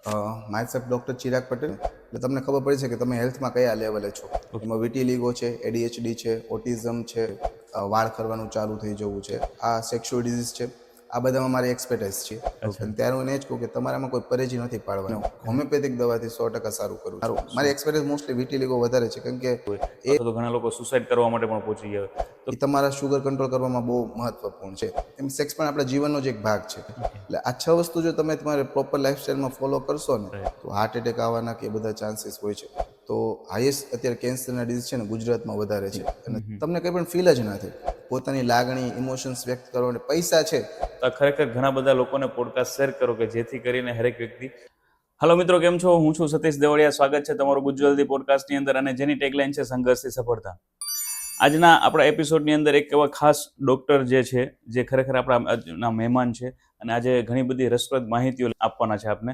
Myself doctor Chirag Patel. એટલે તમને ખબર પડી છે કે તમે હેલ્થમાં કયા લેવલે છો. એમાં વિટીલિગો છે, ADHD છે, ઓટિઝમ છે, વાળ ખરવાનું ચાલુ થઈ જવું છે, આ સેક્સ્યુઅલ ડિઝીઝ છે. આ બધામાં મારી એક્સપર્ટાઇઝ છે. અને ત્યારે હું એ જ કહું કે તમારામાં કોઈ પરેજી નથી પાડવાની. હોમિયોપેથિક દવાથી 100% સારું કરું છું. મારી એક્સપર્ટાઇઝ મોસ્ટલી વિટીલિગો વધારે છે, કારણ કે અથવા તો ઘણા લોકો સુસાઇડ કરવા માટે પણ પહોંચી ગયા હોય. એ તમારા શુગર કંટ્રોલ કરવામાં બહુ મહત્વપૂર્ણ છે. એમ સેક્સ પણ આપણા જીવનનો જ એક ભાગ છે. એટલે આ 6 વસ્તુ જો તમે તમારે પ્રોપર લાઈફસ્ટાઈલમાં ફોલો કરશો ને, તો હાર્ટ એટેક આવવાના કે બધા ચાન્સીસ હોય છે. તો હાઈએસ્ટ અત્યારે કેન્સરના ડિઝીઝ છે ને ગુજરાતમાં વધારે છે, અને તમને કંઈ પણ ફીલ જ ના થાય. પોતાની લાગણી, ઇમોશન્સ વ્યક્ત કરવાને પૈસા છે. તો ખરેખર ઘણા બધા લોકોને પોડકાસ્ટ શેર કરો કે જેથી કરીને હરેક વ્યક્તિ. હલો મિત્રો, કેમ છો? હું છું સતીશ દેવળિયા. સ્વાગત છે તમારું ગુજ્જવલ્દી પોડકાસ્ટની અંદર, અને જેની ટેગલાઇન છે સંઘર્ષથી સફળતા. આજના આપણા એપિસોડની અંદર એક એવા ખાસ ડૉક્ટર જે છે, જે ખરેખર આપણા મહેમાન છે, અને આજે ઘણી બધી રસપ્રદ માહિતીઓ આપવાના છે આપને.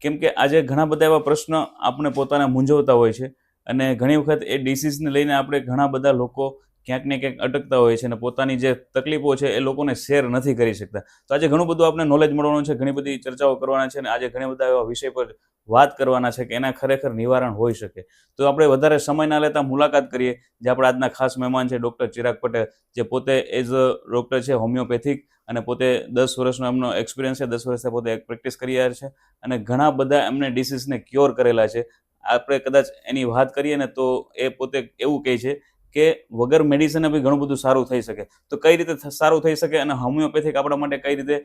કેમ કે આજે ઘણા બધા એવા પ્રશ્ન આપણે પોતાને મૂંઝવતા હોય છે, અને ઘણી વખત એ ડિસીઝને લઈને આપણે ઘણા બધા લોકો ક્યાંક ને ક્યાંક અટકતા હોય છે, અને પોતાની જે તકલીફો છે એ લોકોને શેર નથી કરી શકતા. તો આજે ઘણું બધું આપણે નોલેજ મળવાનું છે, ઘણી બધી ચર્ચાઓ કરવાના છે, અને આજે ઘણા બધા એવા વિષય પર વાત કરવાના છે કે એના ખરેખર નિવારણ હોઈ શકે. તો આપણે વધારે સમય ના લેતા મુલાકાત કરીએ, જે આપણા આજના ખાસ મહેમાન છે ડૉક્ટર ચિરાગ પટેલ, જે પોતે એઝ અ ડૉક્ટર છે હોમિયોપેથિક, અને પોતે 10 વર્ષનો એમનો એક્સપિરિયન્સ છે. 10 વર્ષથી પોતે પ્રેક્ટિસ કરી રહ્યા છે, અને ઘણા બધા એમને ડિસીઝને ક્યોર કરેલા છે. આપણે કદાચ એની વાત કરીએ ને, તો એ પોતે એવું કહે છે કે વગર મેડિસિને બી ઘણું બધું સારું થઈ શકે. તો કઈ રીતે સારું થઈ શકે, અને હોમિયોપેથિક આપણા માટે કઈ રીતે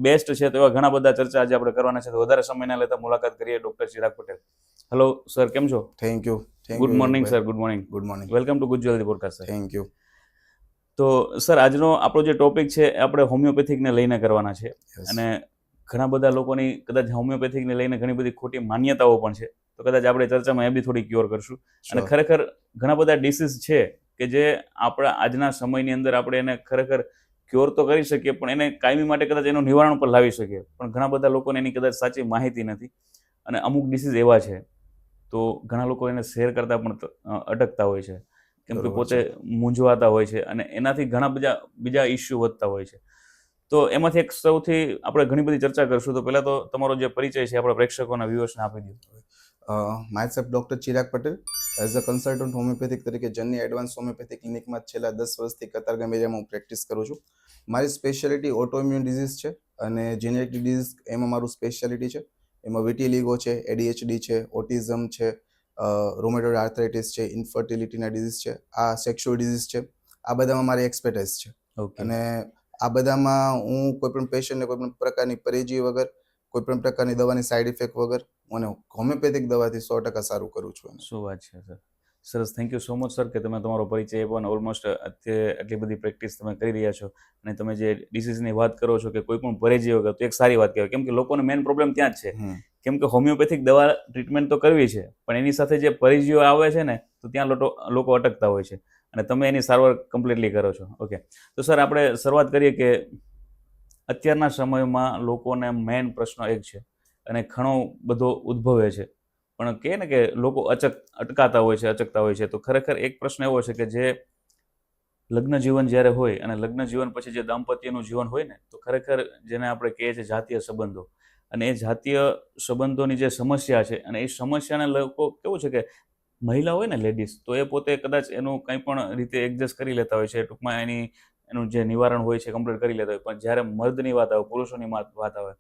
બેસ્ટ છે, તો એવા ઘણા બધા ચર્ચા આજે આપણે કરવાના છે. તો વધારે સમય ના લેતા મુલાકાત કરીએ doctor Chirag Patel. Hello sir, કેમ છો? Thank you. Good morning sir. Good morning. Good morning. Welcome to ગુજ્જવલ્દી પોડકાસ્ટ સર. Thank you. તો સર, આજનો આપણો જે ટોપિક છે એ આપણે હોમિયોપેથિકને લઈને કરવાના છે. અને ઘણા બધા લોકોની કદાચ હોમિયોપેથિકને લઈને ઘણી બધી ખોટી માન્યતાઓ પણ છે. તો કદાચ આપણે ચર્ચામાં એ બી થોડી ક્યોર કરશું. અને ખરેખર ઘણા બધા ડિસીઝ છે કે જે આપણા આજના સમયની અંદર આપણે એને ખરેખર ક્યોર તો કરી શકીએ, પણ એને કાયમી માટે કદાચ એનું નિવારણ પર લાવી શકીએ, પણ ઘણા બધા લોકોને એની કદાચ સાચી માહિતી નથી. અને અમુક ડિસીઝ એવા છે તો ઘણા લોકો એને શેર કરતા પણ અટકતા હોય છે, કેમ કે પોતે મૂંઝવાતા હોય છે, અને એનાથી ઘણા બધા બીજા ઇસ્યુ વધતા હોય છે. તો એમાંથી એક સૌથી આપણે ઘણી બધી ચર્ચા કરશું. તો પહેલા તો તમારો જે પરિચય છે આપણા પ્રેક્ષકોના વ્યુઅર્સને આપી દો. Myself doctor Chirag Patel. As a consultant homeopathic તરીકે જર્ની એડવાન્સ હોમિયોપેથિક ક્લિનિકમાં છેલ્લા 10 વર્ષથી કતારગામ એરિયામાં હું પ્રેક્ટિસ કરું છું. મારી સ્પેશિયાલિટી ઓટોઇમ્યુન ડિઝીઝ છે, અને જેનેટિક ડિઝીઝ એમાં મારું સ્પેશિયાલિટી છે. એમાં વિટીલિગો છે, ADHD છે, ઓટિઝમ છે, રોમેટોઇડ આર્થરાઇટિસ છે, ઇન્ફર્ટિલિટીના ડિઝીઝ છે, આ સેક્સ્યુઅલ ડિઝીઝ છે. આ બધામાં મારી એક્સપર્ટાઇઝ છે. અને આ બધામાં હું કોઈ પણ પેશન્ટને કોઈ પણ પ્રકારની પરેજી વગર, કોઈ પણ પ્રકારની દવાની સાઈડ ઇફેક્ટ વગર મને હોમિયોપેથિક દવાથી 100% સારું કરું છું. શું વાત છે સર. સરસ. Thank you so much sir કે તમે તમારો પરિચય આપ્યો, અને ઓલમોસ્ટ અત્યારે આટલી બધી પ્રેક્ટિસ તમે કરી રહ્યા છો, અને તમે જે ડિસીઝની વાત કરો છો કે કોઈ પણ પરેજી વગર, તો એક સારી વાત કહેવાય. કેમ કે લોકોનો મેઇન પ્રોબ્લેમ ત્યાં જ છે. કેમ કે હોમિયોપેથિક દવા ટ્રીટમેન્ટ તો કરવી છે, પણ એની સાથે જે પરેજીઓ આવે છે ને, તો ત્યાં લોકો અટકતા હોય છે, અને તમે એની સારવાર કમ્પ્લીટલી કરો છો. ઓકે, તો સર આપણે શરૂઆત કરીએ કે અત્યારના સમયમાં લોકોને મેઇન પ્રશ્ન એક છે, અને ઘણો બધો ઉદ્ભવે છે, પણ કહે ને કે લોકો અટકતા હોય છે. તો ખરેખર એક પ્રશ્ન એવો છે કે જે લગ્ન જીવન જ્યારે હોય, અને લગ્ન જીવન પછી જે દાંપત્યનું જીવન હોય ને, તો ખરેખર જેને આપણે કહીએ છીએ જાતીય સંબંધો, અને એ જાતીય સંબંધોની જે સમસ્યા છે, અને એ સમસ્યાને લોકો કેવું છે કે મહિલા હોય ને, લેડીઝ, તો એ પોતે કદાચ એનું કંઈ પણ રીતે એડજસ્ટ કરી લેતા હોય છે, ટૂંકમાં એનું જે નિવારણ હોય છે કમ્પ્લીટ કરી લેતા હોય. પણ જ્યારે મર્દની વાત આવે, પુરુષોની વાત આવે,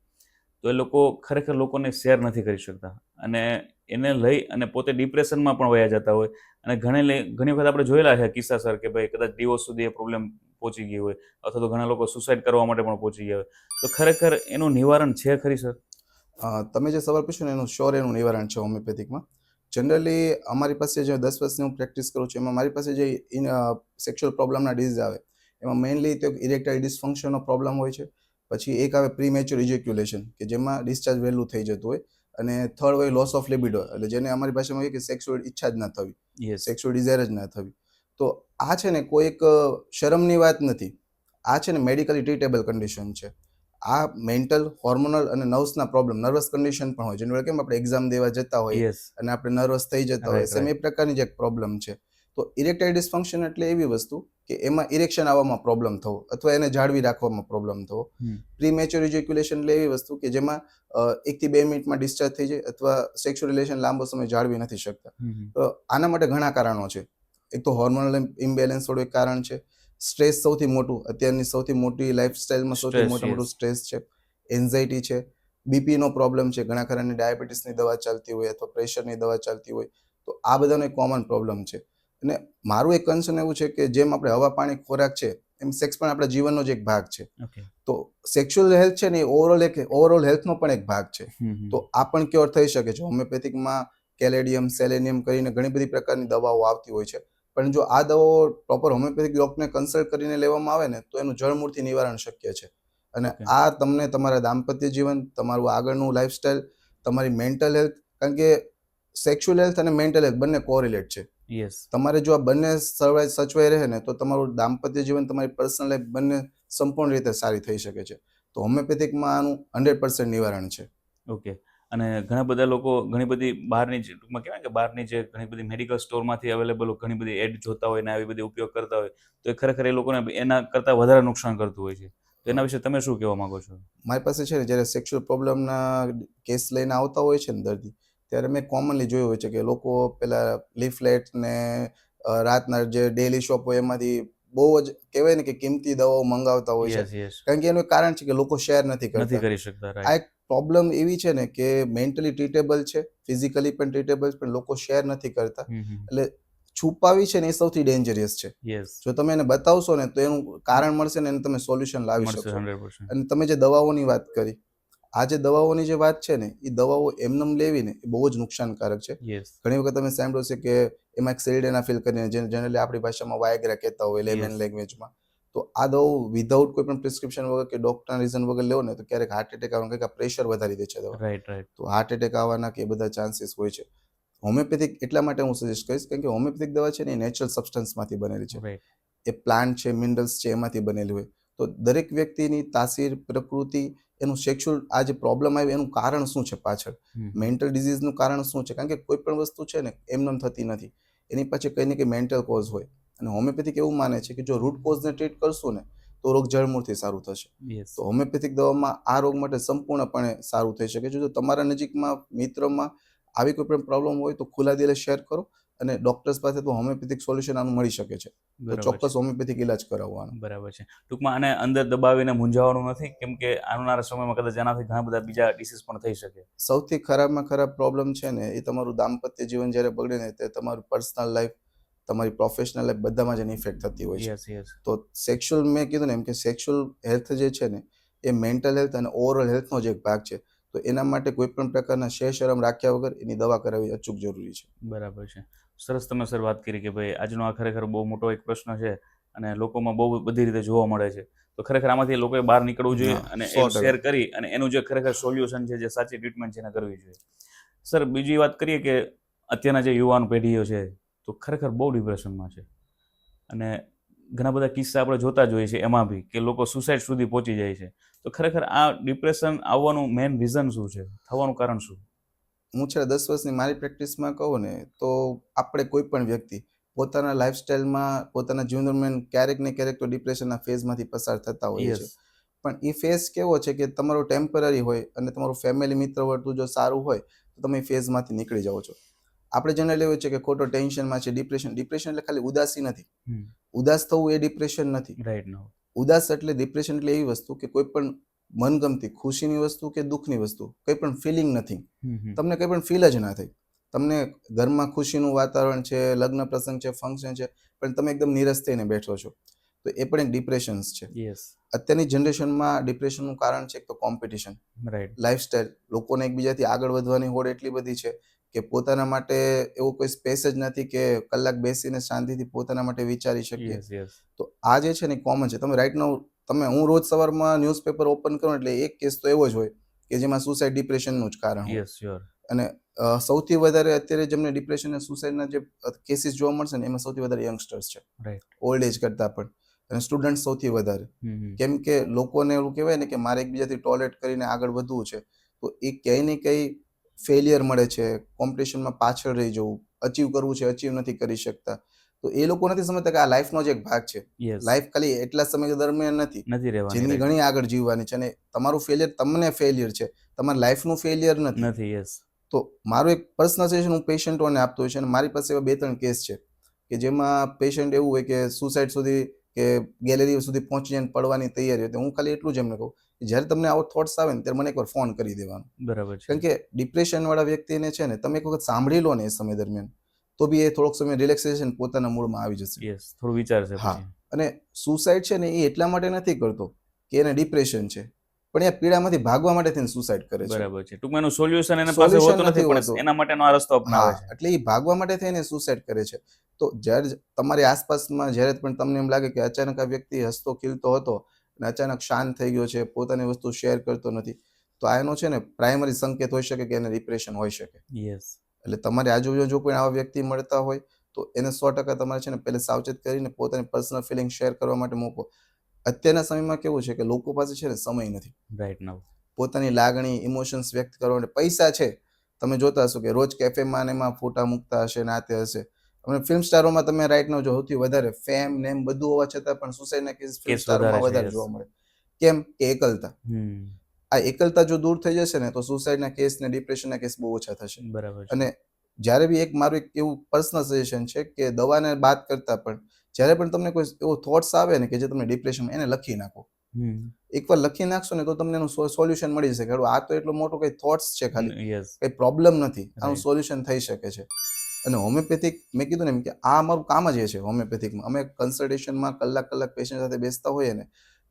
તો એ લોકો ખરેખર લોકોને શેર નથી કરી શકતા, અને એને લઈ અને પોતે ડિપ્રેશનમાં પણ વયા જતા હોય. અને ઘણી વખત આપણે જોયેલા છે કિસ્સા સર, કે ભાઈ કદાચ ડિવોર્સ સુધી એ પ્રોબ્લેમ પહોંચી ગઈ હોય, અથવા તો ઘણા લોકો સુસાઇડ કરવા માટે પણ પહોંચી ગયા હોય. તો ખરેખર એનું નિવારણ છે ખરી સર? તમે જે સવાલ પૂછ્યો ને, એનું શ્યોર એનું નિવારણ છે હોમિયોપેથિકમાં. જનરલી અમારી પાસે જે 10 વર્ષની હું પ્રેક્ટિસ કરું છું, એમાં મારી પાસે જે સેક્સ્યુઅલ પ્રોબ્લેમના ડિઝીઝ આવે, એમાં મેઇનલી તો ઇરેક્ટાઇલ ડિસફંક્શનનો પ્રોબ્લેમ હોય છે. પછી એક આવે પ્રીમેચ્યોર ઇજેક્યુલેશન, કે જેમાં ડિસ્ચાર્જ વહેલું થઈ જતું હોય. અને થર્ડ હોય લોસ ઓફ લિબિડો, એટલે જેને અમારી ભાષામાં કહીએ કે સેક્સ્યુઅલ ઈચ્છા જ ના થવી, સેક્સ્યુઅલ ડિઝાયર જ ના થવી. તો આ છે ને કોઈ એક શરમની વાત નથી. આ છે ને મેડિકલી ટ્રીટેબલ કન્ડિશન છે. આ મેન્ટલ, હોર્મોનલ અને નર્વ્સના પ્રોબ્લેમ, નર્વસ કન્ડિશન પણ હોય. જેને કેમ આપણે એક્ઝામ દેવા જતા હોઈએ અને આપણે નર્વસ થઈ જતા હોય, સેમ એ પ્રકારની જ એક પ્રોબ્લેમ છે. તો ઇરેક્ટાઇલ ડિસફંક્શન એટલે એવી વસ્તુ કે એમાં ઇરેક્શન આવવામાં પ્રોબ્લેમ થવો અથવા એને જાળવી રાખવામાં પ્રોબ્લેમ થવો. પ્રીમેચ્યોર ઇજેક્યુલેશન એટલે એવી વસ્તુ કે જેમાં 1 થી 2 મિનિટમાં ડિસ્ચાર્જ થઈ જાય અથવા સેક્સ્યુઅલ રિલેશન લાંબો સમય જાળવી નથી શકતા. તો આના માટે ઘણા કારણો છે. એક તો હોર્મોનલ ઇમ્બેલેન્સ થોડું એક કારણ છે. સ્ટ્રેસ સૌથી મોટું, અત્યારની સૌથી મોટી લાઈફસ્ટાઈલમાં સૌથી મોટું સ્ટ્રેસ છે. એન્ઝાઇટી છે, બીપીનો પ્રોબ્લેમ છે, ઘણા ખરાને ડાયાબિટીસની દવા ચાલતી હોય અથવા પ્રેશરની દવા ચાલતી હોય, તો આ બધાનો એક કોમન પ્રોબ્લેમ છે. અને મારું એક કન્સર્ન એવું છે કે જેમ આપણે હવા, પાણી, ખોરાક છે એમ સેક્સ પણ આપણા જીવનનો જ એક ભાગ છે. તો સેક્સ્યુઅલ હેલ્થ છે ને એ ઓવરઓલ હેલ્થનો પણ એક ભાગ છે. તો આ પણ ક્યોર થઈ શકે છે. હોમિયોપેથિકમાં કેલેડિયમ, સેલેનિયમ કરીને ઘણી બધી પ્રકારની દવાઓ આવતી હોય છે. પણ જો આ દવાઓ પ્રોપર હોમિયોપેથિક ડોક્ટરને કન્સલ્ટ કરીને લેવામાં આવે ને તો એનું જળમૂળથી નિવારણ શક્ય છે. અને આ તમને તમારા દાંપત્ય જીવન, તમારું આગળનું લાઈફસ્ટાઈલ, તમારી મેન્ટલ હેલ્થ, કારણ કે સેક્સ્યુઅલ હેલ્થ અને મેન્ટલ હેલ્થ બંને કોરિલેટ છે. તમારે જો આ બંને સચવાઈ રહે ને તો તમારું દાંપત્ય જીવન, તમારી પર્સનલ લાઈફ બંને સંપૂર્ણ રીતે સારી થઈ શકે છે. તો હોમિયોપેથિકમાં આનું 100% નિવારણ છે. ઓકે. અને ઘણા બધા લોકો ઘણી બધી બહારની જે ટૂંકમાં કહેવાય કે બહારની જે ઘણી બધી મેડિકલ સ્ટોરમાંથી અવેલેબલ ઘણી બધી એડ જોતા હોય ને આવી બધી ઉપયોગ કરતા હોય તો એ ખરેખર એ લોકોને એના કરતાં વધારે નુકસાન કરતું હોય છે. તો એના વિશે તમે શું કહેવા માંગો છો? મારી પાસે છે ને જ્યારે સેક્સ્યુઅલ પ્રોબ્લેમના કેસ લઈને આવતા હોય છે ને દર્દી, ત્યારે મેં કોમનલી જોયું હોય છે કે લોકો પેલા લીફલેટ ને રાતના જે ડેલી શોપ હોય એમાંથી બહુ જ કહેવાય ને કે કિંમતી દવાઓ મંગાવતા હોય છે. કારણ કે એનું કારણ છે કે લોકો શેર નથી કરી શકતા. આ એક પ્રોબ્લેમ એવી છે ને કે મેન્ટલી ટ્રીટેબલ છે, ફિઝિકલી પણ ટ્રીટેબલ, પણ લોકો શેર નથી કરતા. એટલે છુપાવી છે ને એ સૌથી ડેન્જરિયસ છે. જો તમે એને બતાવશો ને તો એનું કારણ મળશે ને એને તમે સોલ્યુશન લાવી શકશો. 100%. અને તમે જે દવાઓની વાત કરી, આ જે દવાઓની જે વાત છે ને એ દવાઓ એમનેમ લેવી ને એ બહુ જ નુકસાનકારક છે. ઘણી વખત તમે સાંભળ્યું છે કે એમાં એક સિલ્ડેનાફિલ કરીને જનરલી આપણી ભાષામાં વાયગ્રા કહેતા હોય લેમેન લેંગ્વેજમાં. તો આ દવાઓ વિધાઉટ કોઈ પણ પ્રિસ્ક્રિપ્શન વગર કે ડોક્ટરના રીઝન વગર લેવો ને તો ક્યારેક હાર્ટ એટેક આવવાનું, કંઈક પ્રેશર વધારી દે છે દવા. રાઈટ. તો હાર્ટ એટેક આવવાના કે બધા ચાન્સીસ હોય છે. હોમિયોપેથિક એટલા માટે હું સજેસ્ટ કરીશ કારણ કે હોમિયોપેથિક દવા છે ને એ નેચરલ સબસ્ટન્સમાંથી બનેલી છે. એ પ્લાન્ટ છે, મિનરલ્સ છે એમાંથી બનેલી હોય. તો દરેક વ્યક્તિની તાસીર, પ્રકૃતિ, એનું સેક્સ્યુઅલ આ જે પ્રોબ્લેમ આવ્યો એનું કારણ શું છે પાછળ, મેન્ટલ ડિઝીઝનું કારણ શું છે, કારણ કે કોઈ પણ વસ્તુ છે ને એમનેમ થતી નથી. એની પાછળ કંઈ ને કંઈ મેન્ટલ કોઝ હોય. અને હોમિયોપેથિક એવું માને છે કે જો રૂટ કોઝને ટ્રીટ કરશું ને તો રોગ જળમૂળથી સારું થશે. તો હોમિયોપેથિક દવામાં આ રોગ માટે સંપૂર્ણપણે સારું થઈ શકે છે. જો તમારા નજીકમાં, મિત્રમાં આવી કોઈ પણ પ્રોબ્લેમ હોય તો ખુલ્લા દિલે શેર કરો અને ડોક્ટર્સ પાસે તો હોમિયોપેથિક સોલ્યુશન આનું મળી શકે છે. તો ચોક્કસ હોમિયોપેથિક ઇલાજ કરાવવાનો. બરાબર છે. ટૂંકમાં આને અંદર દબાવીને મૂંઝાવવાનું નથી, કેમ કે આવનારા સમયમાં કદાચ આનાથી ઘણા બધા બીજા ડિસીઝ પણ થઈ શકે. સૌથી ખરાબમાં ખરાબ પ્રોબ્લેમ છે ને એ તમારું દાંપત્ય જીવન જ્યારે બગડે ને તે તમારું પર્સનલ લાઈફ, તમારી પ્રોફેશનલ લાઈફ બધામાં જ એની ઇફેક્ટ થતી હોય છે. તો સેક્સ્યુઅલ, મેં કીધું ને એમ કે સેક્સ્યુઅલ હેલ્થ જે છે ને એ મેન્ટલ હેલ્થ અને ઓવરઓલ હેલ્થનો જ એક ભાગ છે. તો એના માટે કોઈ પણ પ્રકારના શરમ રાખ્યા વગર એની દવા કરાવવી અચૂક જરૂરી છે. બરાબર છે. સરસ તમે સર વાત કરી કે ભાઈ આજનો આ ખરેખર બહુ મોટો એક પ્રશ્ન છે અને લોકોમાં બહુ બધી રીતે જોવા મળે છે. તો ખરેખર આમાંથી લોકોએ બહાર નીકળવું જોઈએ અને એ શેર કરી અને એનું જે ખરેખર સોલ્યુશન છે, જે સાચી ટ્રીટમેન્ટ છે એને કરવી જોઈએ. સર બીજી વાત કરીએ કે અત્યારના જે યુવાન પેઢીઓ છે તો ખરેખર બહુ ડિપ્રેશનમાં છે અને ઘણા બધા કિસ્સા આપણે જોતા જ હોઈએ છીએ એમાં બી કે લોકો સુસાઇડ સુધી પહોંચી જાય છે. તો ખરેખર આ ડિપ્રેશન આવવાનું મેઇન રીઝન શું છે, થવાનું કારણ શું? હું છે 10 વર્ષની મારી પ્રેક્ટિસમાં કહું ને તો આપણે કોઈ પણ વ્યક્તિ પોતાના લાઈફસ્ટાઈલમાં, પોતાના જીવન દરમિયાન ક્યારેક ને ક્યારેક તો ડિપ્રેશનના ફેઝમાંથી પસાર થતા હોઈએ છે. પણ એ ફેઝ કેવો છે કે તમારો ટેમ્પરરી હોય અને તમારું ફેમિલી મિત્ર વર્તુળ જો સારું હોય તો તમે એ ફેઝમાંથી નીકળી જાઓ છો. આપણે જનરલી એવું છે કે ખોટો ટેન્શનમાં છે, ડિપ્રેશન એટલે ખાલી ઉદાસી નથી. ઉદાસ થવું એ ડિપ્રેશન નથી. ઉદાસ એટલે ડિપ્રેશન એટલે એવી વસ્તુ કે કોઈ પણ મનગમતી ખુશીની વસ્તુ કે દુઃખની વસ્તુ, કંઈ પણ ફિલિંગ નથી. તમને કંઈ પણ ફીલ જ ના થાય. તમને ઘરમાં ખુશીનું વાતાવરણ છે, લગ્ન પ્રસંગ છે, ફંક્શન છે, પણ તમે એકદમ નિરસ થઈને બેઠો છો. તો એ પણ એક ડિપ્રેશન છે. અત્યારની જનરેશનમાં ડિપ્રેશનનું કારણ છે એક તો કોમ્પિટિશન, લાઈફસ્ટાઈલ. લોકોને એકબીજાથી આગળ વધવાની હોડ એટલી બધી છે કે પોતાના માટે એવો કોઈ સ્પેસ જ નથી કે કલાક બેસીને શાંતિથી પોતાના માટે વિચારી શકીએ. તો આ જે છે ને કોમન છે. તમે રાઈટ નાઉ હું રોજ સવારમાં ન્યૂઝપેપર ઓપન કરું એટલે એક કેસ તો એવો જ હોય કે જેમાં સુસાઇડ ડિપ્રેશનનું જ કારણ હોય. અને સૌથી વધારે અત્યારે જેમને ડિપ્રેશન અને સુસાઇડના જે કેસીસ જોવા મળશે ને એમાં સૌથી વધારે યંગસ્ટર્સ છે, ઓલ્ડ એજ કરતાં પણ, અને સ્ટુડન્ટ સૌથી વધારે. કેમ કે લોકોને એવું કહેવાય ને કે મારે એકબીજાથી ટોલરેટ કરીને આગળ વધવું છે, તો એ ક્યાંય ને ક્યાંય ફેલિયર મળે છે, કોમ્પિટિશનમાં પાછળ રહી જવું, અચીવ કરવું છે, અચીવ નથી કરી શકતા. તો એ લોકો નથી સમજતા કે આ લાઈફનો જ એક ભાગ છે. યસ, લાઈફ ખાલી એટલા સમય દરમિયાન નથી. નથી રહેવાની, જિંદગી રાઈટ. ઘણી આગળ જીવવાની છે અને તમારું ફેલિયર તમને ફેલિયર છે, તમારી લાઈફનું ફેલિયર નથી. નથી, યસ. તો મારું એક પર્સનલ સજેશન હું પેશન્ટોને આપતો હોય છે અને મારી પાસે એવા 2-3 કેસ છે કે જેમાં પેશન્ટ એવું હોય કે સુસાઇડ સુધી કે ગેલેરી સુધી પહોંચી જઈને પડવાની તૈયારી હોય. તો હું ખાલી એટલું જ એમને કહું કે જ્યારે તમને આવો થોટ્સ આવે ને ત્યારે મને એકવાર ફોન કરી દેવાનો. બરાબર છે. કારણ કે ડિપ્રેશનવાળા વ્યક્તિને છે ને તમે એક વખત સાંભળી લો ને એ સમય દરમિયાન તો બી એ થોડોક સમય રિલેક્સેશન પોતાના મૂળમાં આવી જશે. યસ, થોડું વિચારશે હા, પછી. અને સુસાઇડ છે ને એ એટલા માટે નથી કરતો કે એને ડિપ્રેશન છે, પણ એ પીડામાંથી ભાગવા માટે થઈને સુસાઇડ કરે છે. બરાબર છે. ટૂંકમાં એનું સોલ્યુશન એના પાસે સોલ્યુશન હોતું નથી, નથી પણ હોતું. એના માટેનો આ રસ્તો અપનાવે હા, છે. એટલે એ ભાગવા માટે થઈને સુસાઇડ કરે છે. તો જ્યારે તમારી આસપાસમાં જ્યારે પણ તમને એમ લાગે કે અચાનક આ વ્યક્તિ હસતો ખીલતો હતો અને અચાનક શાંત થઈ ગયો છે, પોતાની વસ્તુ શેર કરતો નથી, તો આ એનો છે ને પ્રાઇમરી સંકેત હોઈ શકે કે એને ડિપ્રેશન હોઈ શકે. યસ, એટલે તમારી આજુબાજુ જો કોઈ આવા વ્યક્તિ મળતા હોય તો એને 100% તમારે છે ને પહેલા સાવચેત કરીને પોતાની પર્સનલ ફિલિંગ શેર કરવા માટે મૂકો. અત્યારના સમયમાં કેવું છે કે લોકો પાસે છે ને સમય નથી. Right now. પોતાની લાગણી, ઇમોશન્સ વ્યક્ત કરવા માટે પૈસા છે. તમે જોતા હશો કે રોજ કેફેમાં ને એમાં ફોટા મૂકતા હશે ને આ તે હશે. અને ફિલ્મ સ્ટારોમાં તમે રાઈટ નાઉ જો સૌથી વધારે ફેમ ને એમ બધું હોવા છતાં પણ સુસાઇડના કેસ ફિલ્મ કેસ સ્ટારોમાં વધારે છે, વધારે યસ. જોવા મળે. કેમ? કે એકલતા. આ એકલતા જો દૂર થઈ જશે ને તો સુસાઇડના કેસ ને ડિપ્રેશનના કેસ બહુ ઓછા થશે. બરાબર છે. અને જ્યારે બી એક મારું એક એવું પર્સનલ સજેશન છે કે દવાને બાદ કરતા પણ જ્યારે પણ તમને કોઈ એવો થોટ્સ આવે ને કે જે તમને ડિપ્રેશનમાં એને લખી નાખો. એકવાર લખી નાખશો ને તો તમને એનું સોલ્યુશન મળી જશે. આ તો એટલો મોટો કઈ થોટ્સ છે ખાલી, યસ, કઈ પ્રોબ્લેમ નથી. આનું Right. સોલ્યુશન થઈ શકે છે. અને હોમિયોપેથિક મેં કીધું ને એમ કે આ અમારું કામ જ એ છે હોમિયોપેથિકમાં. અમે કન્સલ્ટેશનમાં કલાક પેશન્ટ સાથે બેસતા હોઈએ ને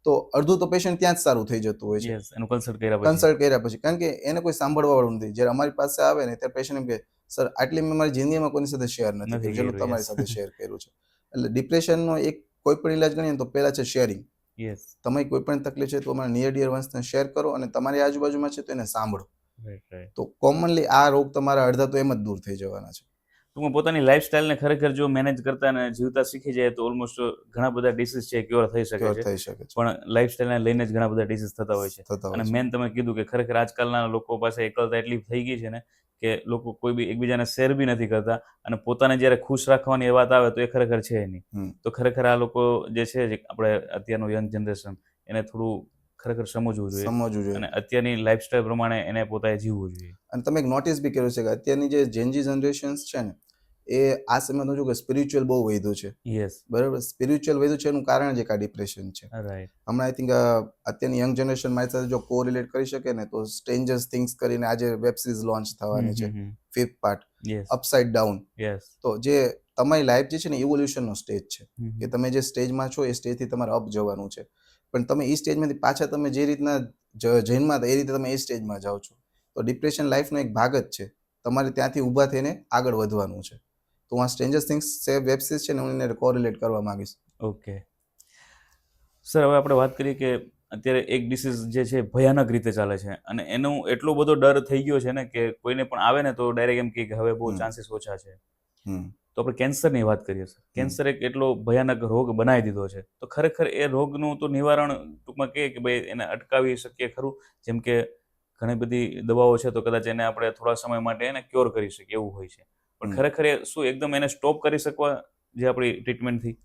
તો અડધું તો પેશન્ટ ત્યાં જ સારું થઈ જતું હોય છે યસ. એનું કન્સલ્ટ કર્યા પછી. કન્સલ્ટ કર્યા પછી. કારણ કે એને કોઈ સાંભળવા વાળું નથી. જ્યારે અમારી પાસે આવે ને ત્યારે પેશન્ટ એમ કે સર આટલી મેં મારી જિંદગીમાં કોઈની સાથે શેર નથી નથી કર્યું જેટલું કર્યું, તમારી yes. સાથે શેર કર્યું છે. એટલે ડિપ્રેશનનો એક કોઈ પણ ઇલાજ ગણીએ ને તો પહેલા છે શેરિંગ. યસ, તમારી કોઈ પણ તકલીફ છે તો તમારા નિયર ડિયર વન્સને શેર કરો અને તમારી આજુબાજુમાં છે તો એને સાંભળો. Right, right. તો કોમનલી આ રોગ તમારા અડધા તો એમ જ દૂર થઈ જવાના છે. ટૂંકમાં પોતાની લાઈફસ્ટાઈલને ખરેખર જો મેનેજ કરતા અને જીવતા શીખી જાય તો ઓલમોસ્ટ ઘણા બધા ડિસીઝ છે ક્યોર થઈ શકે ક્યોર છે. થઈ શકે છે. પણ લાઈફસ્ટાઈલને લઈને જ ઘણા બધા ડિસીઝ થતા હોય છે. થતા અને હોય છે. મેન તમે કીધું કે ખરેખર આજકાલના લોકો પાસે એકલતા એટલી થઈ ગઈ છે ને કે લોકો કોઈ બી એકબીજાને શેર બી નથી કરતા અને પોતાને જ્યારે ખુશ રાખવાની વાત આવે તો એ ખરેખર છે નહીં. તો ખરેખર આ લોકો જે છે જે આપણે અત્યારનું યંગ જનરેશન એને થોડું ખરેખર સમજવું જોઈએ સમજવું જોઈએ. અને અત્યારની લાઈફસ્ટાઈલ પ્રમાણે એને પોતાએ જીવવું જોઈએ. અને તમે એક નોટિસ બી કર્યું છે કે અત્યારની જે જેનજી જનરેશન્સ છે ને એ આ સમયમાં જો કે સ્પિરિચ્યુઅલ બહુ વધ્યું છે. યસ, બરાબર, સ્પિરિચ્યુઅલ વધ્યું છે એનું કારણ જ એક આ ડિપ્રેશન છે. રાઈટ. હમણાં આઈ થિંક અત્યારની યંગ જનરેશન મારી સાથે જો કોરિલેટ કરી શકે ને તો સ્ટ્રેન્જર્સ થિંગ્સ કરીને આજે વેબ સિરીઝ લોન્ચ થવાની છે 5th part yes, upside down. Yes. તો જે તમારી લાઈફ જે છે ને ઇવોલ્યુશનનો સ્ટેજ છે કે તમે જે સ્ટેજમાં છો એ સ્ટેજથી તમારે અપ જવાનું છે. પણ તમે એ સ્ટેજમાંથી પાછા તમે જે રીતના જન્મા હતા એ રીતે તમે એ સ્ટેજમાં જાઓ છો. તો ડિપ્રેશન લાઈફનો એક ભાગ જ છે. તમારે ત્યાંથી ઊભા થઈને આગળ વધવાનું છે. તો હું આ સ્ટ્રેન્જર થિંગ્સ વેબ સિરીઝ છે ને હું એને કોરિલેટ કરવા માંગીશ. ઓકે. સર હવે આપણે વાત કરીએ કે અત્યારે એક ડિસીઝ જે છે ભયાનક રીતે ચાલે છે અને એનો એટલો બધો ડર થઈ ગયો છે ને કે કોઈને પણ આવે ને તો ડાયરેક્ટ એમ કહે કે હવે બહુ ચાન્સીસ ઓછા છે. તો આપણે કેન્સરની વાત કરીએ સર. કેન્સર એક એટલો ભયાનક રોગ બનાવી દીધો છે. તો ખરેખર એ રોગનું તો નિવારણ ટૂંકમાં કહે કે ભાઈ એને અટકાવી શકીએ ખરું? જેમ કે ઘણી બધી દવાઓ છે તો કદાચ એને આપણે થોડા સમય માટે એને ક્યોર કરી શકીએ એવું હોય છે. પણ ખરેખર એ શું એકદમ એને સ્ટોપ કરી શકવા જે આપણી ટ્રીટમેન્ટથી?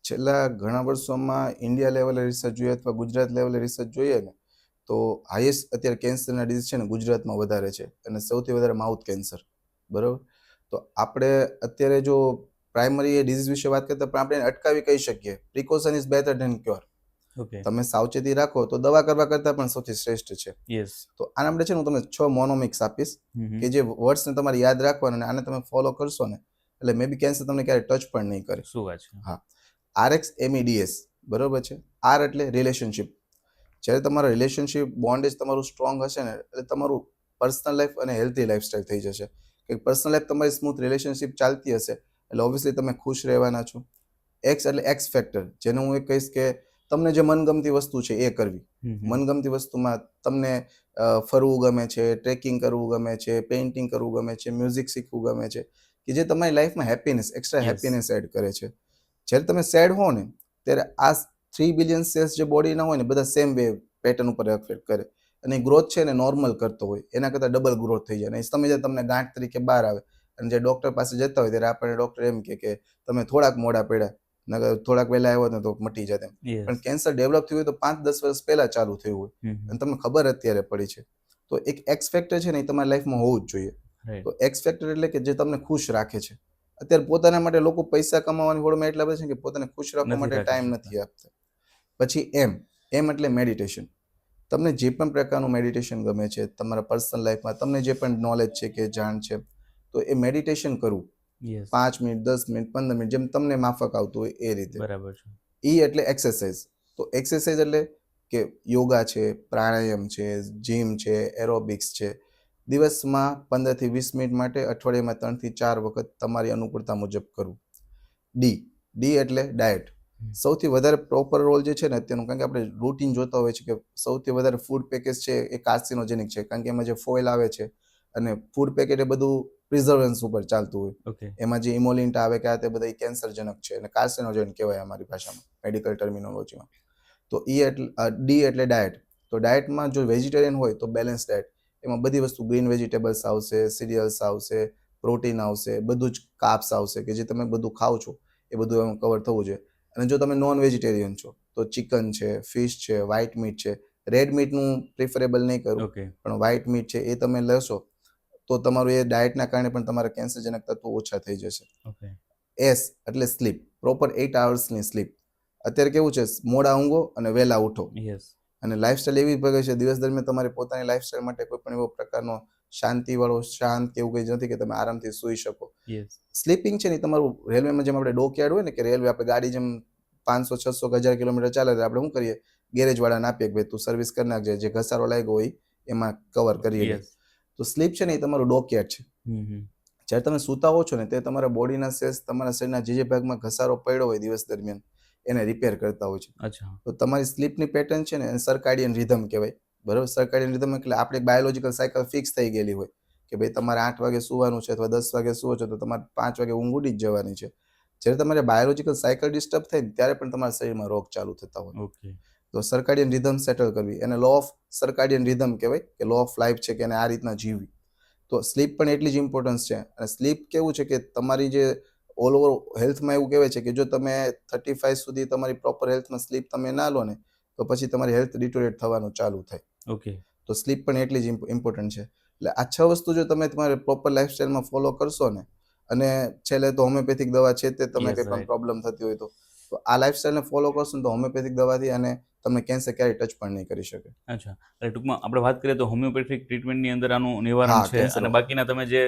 છેલ્લા ઘણા વર્ષોમાં ઇન્ડિયા લેવલે રિસર્ચ જોઈએ અથવા ગુજરાત લેવલે રિસર્ચ જોઈએ ને તો હાઈએસ્ટ અત્યારે કેન્સરના ડિઝીઝ છે ને ગુજરાતમાં વધારે છે અને સૌથી વધારે માઉથ કેન્સર. બરાબર, તો આપણે અત્યારે જો પ્રાઇમરી એ ડિઝીઝ વિશે વાત કરતા પણ આપણે અટકાવી કહી શકીએ. Precaution is better than cure. Okay. તમે સાવચેતી રાખો તો દવા કરવા કરતા પણ સૌથી શ્રેષ્ઠ છે. યસ. તો આના માટે છે ને હું તમને 6 મોનોમિક્સ આપીશ કે જે વર્ડ્સને તમારે યાદ રાખવાના અને આને તમે ફોલો કરશો ને એટલે મે બી કેન્સર તમને ક્યારે ટચ પણ નહીં કરે. શું વાત છે? હા, RXMEDS બરોબર છે. R એટલે રિલેશનશિપ. જ્યારે તમારો રિલેશનશિપ બોન્ડેજ તમારું સ્ટ્રોંગ હશે ને એટલે તમારું પર્સનલ લાઈફ અને હેલ્ધી લાઈફસ્ટાઈલ થઈ જશે. કે પર્સનલ લાઈફ તમારી સ્મૂથ રિલેશનશિપ ચાલતી હશે એટલે ઓબ્વિયસલી તમે ખુશ રહેવાના છો. X એટલે એક્સ ફેક્ટર, જેને હું એ કહીશ કે તમને જે મનગમતી વસ્તુ છે એ કરવી. મનગમતી વસ્તુમાં તમને ફરવું ગમે છે, ટ્રેકિંગ કરવું ગમે છે, પેઇન્ટિંગ કરવું ગમે છે, મ્યુઝિક શીખવું ગમે છે કે જે તમારી લાઈફમાં હેપીનેસ, એક્સ્ટ્રા હેપીનેસ એડ કરે છે. જ્યારે તમે સેડ હો ને ત્યારે આ 3 બિલિયન સેલ્સ જે બોડીના હોય ને બધા સેમ વે પેટર્ન ઉપર એફેક્ટ કરે અને ગ્રોથ છે ને નોર્મલ કરતો હોય એના કરતાં ડબલ ગ્રોથ થઈ જાય અને તમે જે તમને ગાંઠ તરીકે બહાર આવે અને જે ડૉક્ટર પાસે જતા હોય ત્યારે આપણને ડૉક્ટર એમ કે તમે થોડાક મોડા પડ્યા, નકર થોડાક વહેલા આવ્યો ને તો મટી જાત એમ. પણ યસ. કેન્સર ડેવલપ થયું હોય તો 5-10 વર્ષ પહેલા ચાલુ થયું હોય હમ અને તમને ખબર અત્યારે પડી છે. તો એક એક્સ ફેક્ટર છે ને એ તમારી લાઈફમાં હોવું જ જોઈએ. રાઈટ. તો એક્સ ફેક્ટર એટલે કે જે તમને ખુશ રાખે છે. અત્યારે પોતાના માટે લોકો પૈસા કમાવાની હોડમાં એટલા બધા છે કે પોતાને ખુશ રાખવા નથી માટે રાખી ટાઈમ શકતા. નથી આપતા. પછી એમ એટલે મેડિટેશન. તમને જે પણ પ્રકારનું મેડિટેશન ગમે છે, તમારા પર્સનલ લાઈફમાં તમને જે પણ નોલેજ છે કે જાણ છે, તો એ મેડિટેશન કરવું યસ. 5 મિનિટ, 10 મિનિટ, 15 મિનિટ જેમ તમને માફક આવતું હોય એ રીતે. બરાબર છે. ઈ એટલે એક્સરસાઇઝ. તો એક્સરસાઇઝ એટલે કે યોગા છે, પ્રાણાયામ છે, જીમ છે, એરોબિક્સ છે. દિવસમાં 15 થી 20 મિનિટ માટે અઠવાડિયામાં 3 થી 4 વખત તમારી અનુકૂળતા મુજબ કરવું. ડી એટલે ડાયટ. સૌથી વધારે પ્રોપર રોલ જે છે ને અત્યારનું, કારણ કે આપણે રૂટીન જોતા હોય છે કે સૌથી વધારે ફૂડ પેકેજ છે એ કાર્સિનોજેનિક છે, કારણ કે એમાં જે ફોઇલ આવે છે અને ફૂડ પેકેટ એ બધું પ્રિઝર્વન્સ ઉપર ચાલતું હોય. ઓકે. એમાં જે ઇમોલિન્ટ આવે કે આ તે બધા કેન્સરજનક છે અને કાર્સિનોજન કહેવાય અમારી ભાષામાં, મેડિકલ ટર્મિનોલોજીમાં. તો ડી એટલે ડાયટ. તો ડાયટમાં જો વેજીટેરિયન હોય તો બેલેન્સ ડાયટ. એમાં બધી વસ્તુ ગ્રીન વેજીટેબલ્સ આવશે, સિરિયલ્સ આવશે, પ્રોટીન આવશે, બધું જ કાર્બ્સ આવશે કે જે તમે બધું ખાઓ છો એ બધું એમાં કવર થવું જોઈએ. અને જો તમે નોન વેજીટેરિયન છો તો ચિકન છે, ફિશ છે, વ્હાઇટ મીટ છે. રેડ મીટનું પ્રિફરેબલ નહીં કરું, ઓકે. પણ વ્હાઇટ મીટ છે એ તમે લેશો તો તમારું એ ડાયટના કારણે પણ તમારા કેન્સરજનક તત્વો ઓછા થઈ જશે. ઓકે. એસ એટલે સ્લીપ. પ્રોપર 8 અવર્સની સ્લીપ. અત્યારે કેવું છે, મોડા ઊંઘો અને વહેલા ઉઠો. યસ. અને લાઈફસ્ટાઈલ એવી ભગે છે દિવસ દરમિયાન તમારે પોતાની લાઈફસ્ટાઈલ માટે કોઈ પણ એવો પ્રકારનો શાંતિવાળો શાંત કે એવું કંઈ નથી કે તમે આરામથી સૂઈ શકો. યસ. સ્લીપિંગ છે ને તમારું રેલવેમાં જેમ આપણે ડોકયાર્ડ હોય ને કે રેલવે આપણે ગાડી જેમ 500, 600, 1000 કિલોમીટર ચાલે તો આપણે શું કરીએ, ગેરેજ વાળાને આપીએ કે ભાઈ તું સર્વિસ કરી નાખજે, જે ઘસારો લાગ્યો હોય એમાં કવર કરી લે. યસ. તો સ્લીપ છે ને એ તમારું ડોકયાર્ડ છે. હમ. જ્યારે તમે સૂતા હો છો ને તે તમારા બોડીના સેલ્સ તમારા શરીરના જે ભાગમાં ઘસારો પડ્યો હોય દિવસ દરમિયાન એને રિપેર કરતા હોય છે. અચ્છા. તો તમારી સ્લીપની પેટર્ન છે ને એને સર્કાડિયન રિધમ કહેવાય. બરાબર, સર્કાડિયન રિધમ એટલે આપણે બાયોલોજીકલ સાયકલ ફિક્સ થઈ ગયેલી હોય કે ભાઈ તમારે 8 વાગે સૂવાનું છે અથવા 10 વાગે સૂવો છો તો તમારે 5 વાગે ઊંઘ ઉડી જ જવાની છે. જ્યારે તમારે બાયોલોજીકલ સાયકલ ડિસ્ટર્બ થાય ને ત્યારે પણ તમારા શરીરમાં રોગ ચાલુ થતા હોય. ઓકે. તો સર્કાડિયન રિધમ સેટલ કરવી એને લો ઓફ સર્કાડિયન રિધમ કહેવાય કે લો ઓફ લાઈફ છે કે એને આ રીતના જીવવી. તો સ્લીપ પણ એટલી જ ઇમ્પોર્ટન્સ છે. અને સ્લીપ કેવું છે કે તમારી જે ઓલ ઓવર હેલ્થમાં એવું કહેવાય છે કે જો તમે 35 સુધી તમારી પ્રોપર હેલ્થમાં સ્લીપ તમે ના લો ને તો પછી તમારી હેલ્થ ડિટોરેટ થવાનું ચાલુ થાય. ઓકે. તો સ્લીપ પણ એટલી જ ઇમ્પોર્ટન્ટ છે. એટલે આ 6 વસ્તુ જો તમે તમારે પ્રોપર લાઈફસ્ટાઈલમાં ફોલો કરશો ને, અને છેલ્લે તો હોમિયોપેથિક દવા છે તે તમે Yes, કંઈ પણ right. પ્રોબ્લેમ થતી હોય તો આ લાઈફસ્ટાઈલને ફોલો કરશો ને તો હોમિયોપેથિક દવાથી અને તમને કેન્સર ક્યારેય ટચ પણ નહીં કરી શકે. અચ્છા. એટલે ટૂંકમાં આપણે વાત કરીએ તો હોમિયોપેથિક ટ્રીટમેન્ટની અંદર આનું નિવારણ હા, છે કેન્સર અને બાકીના તમે જે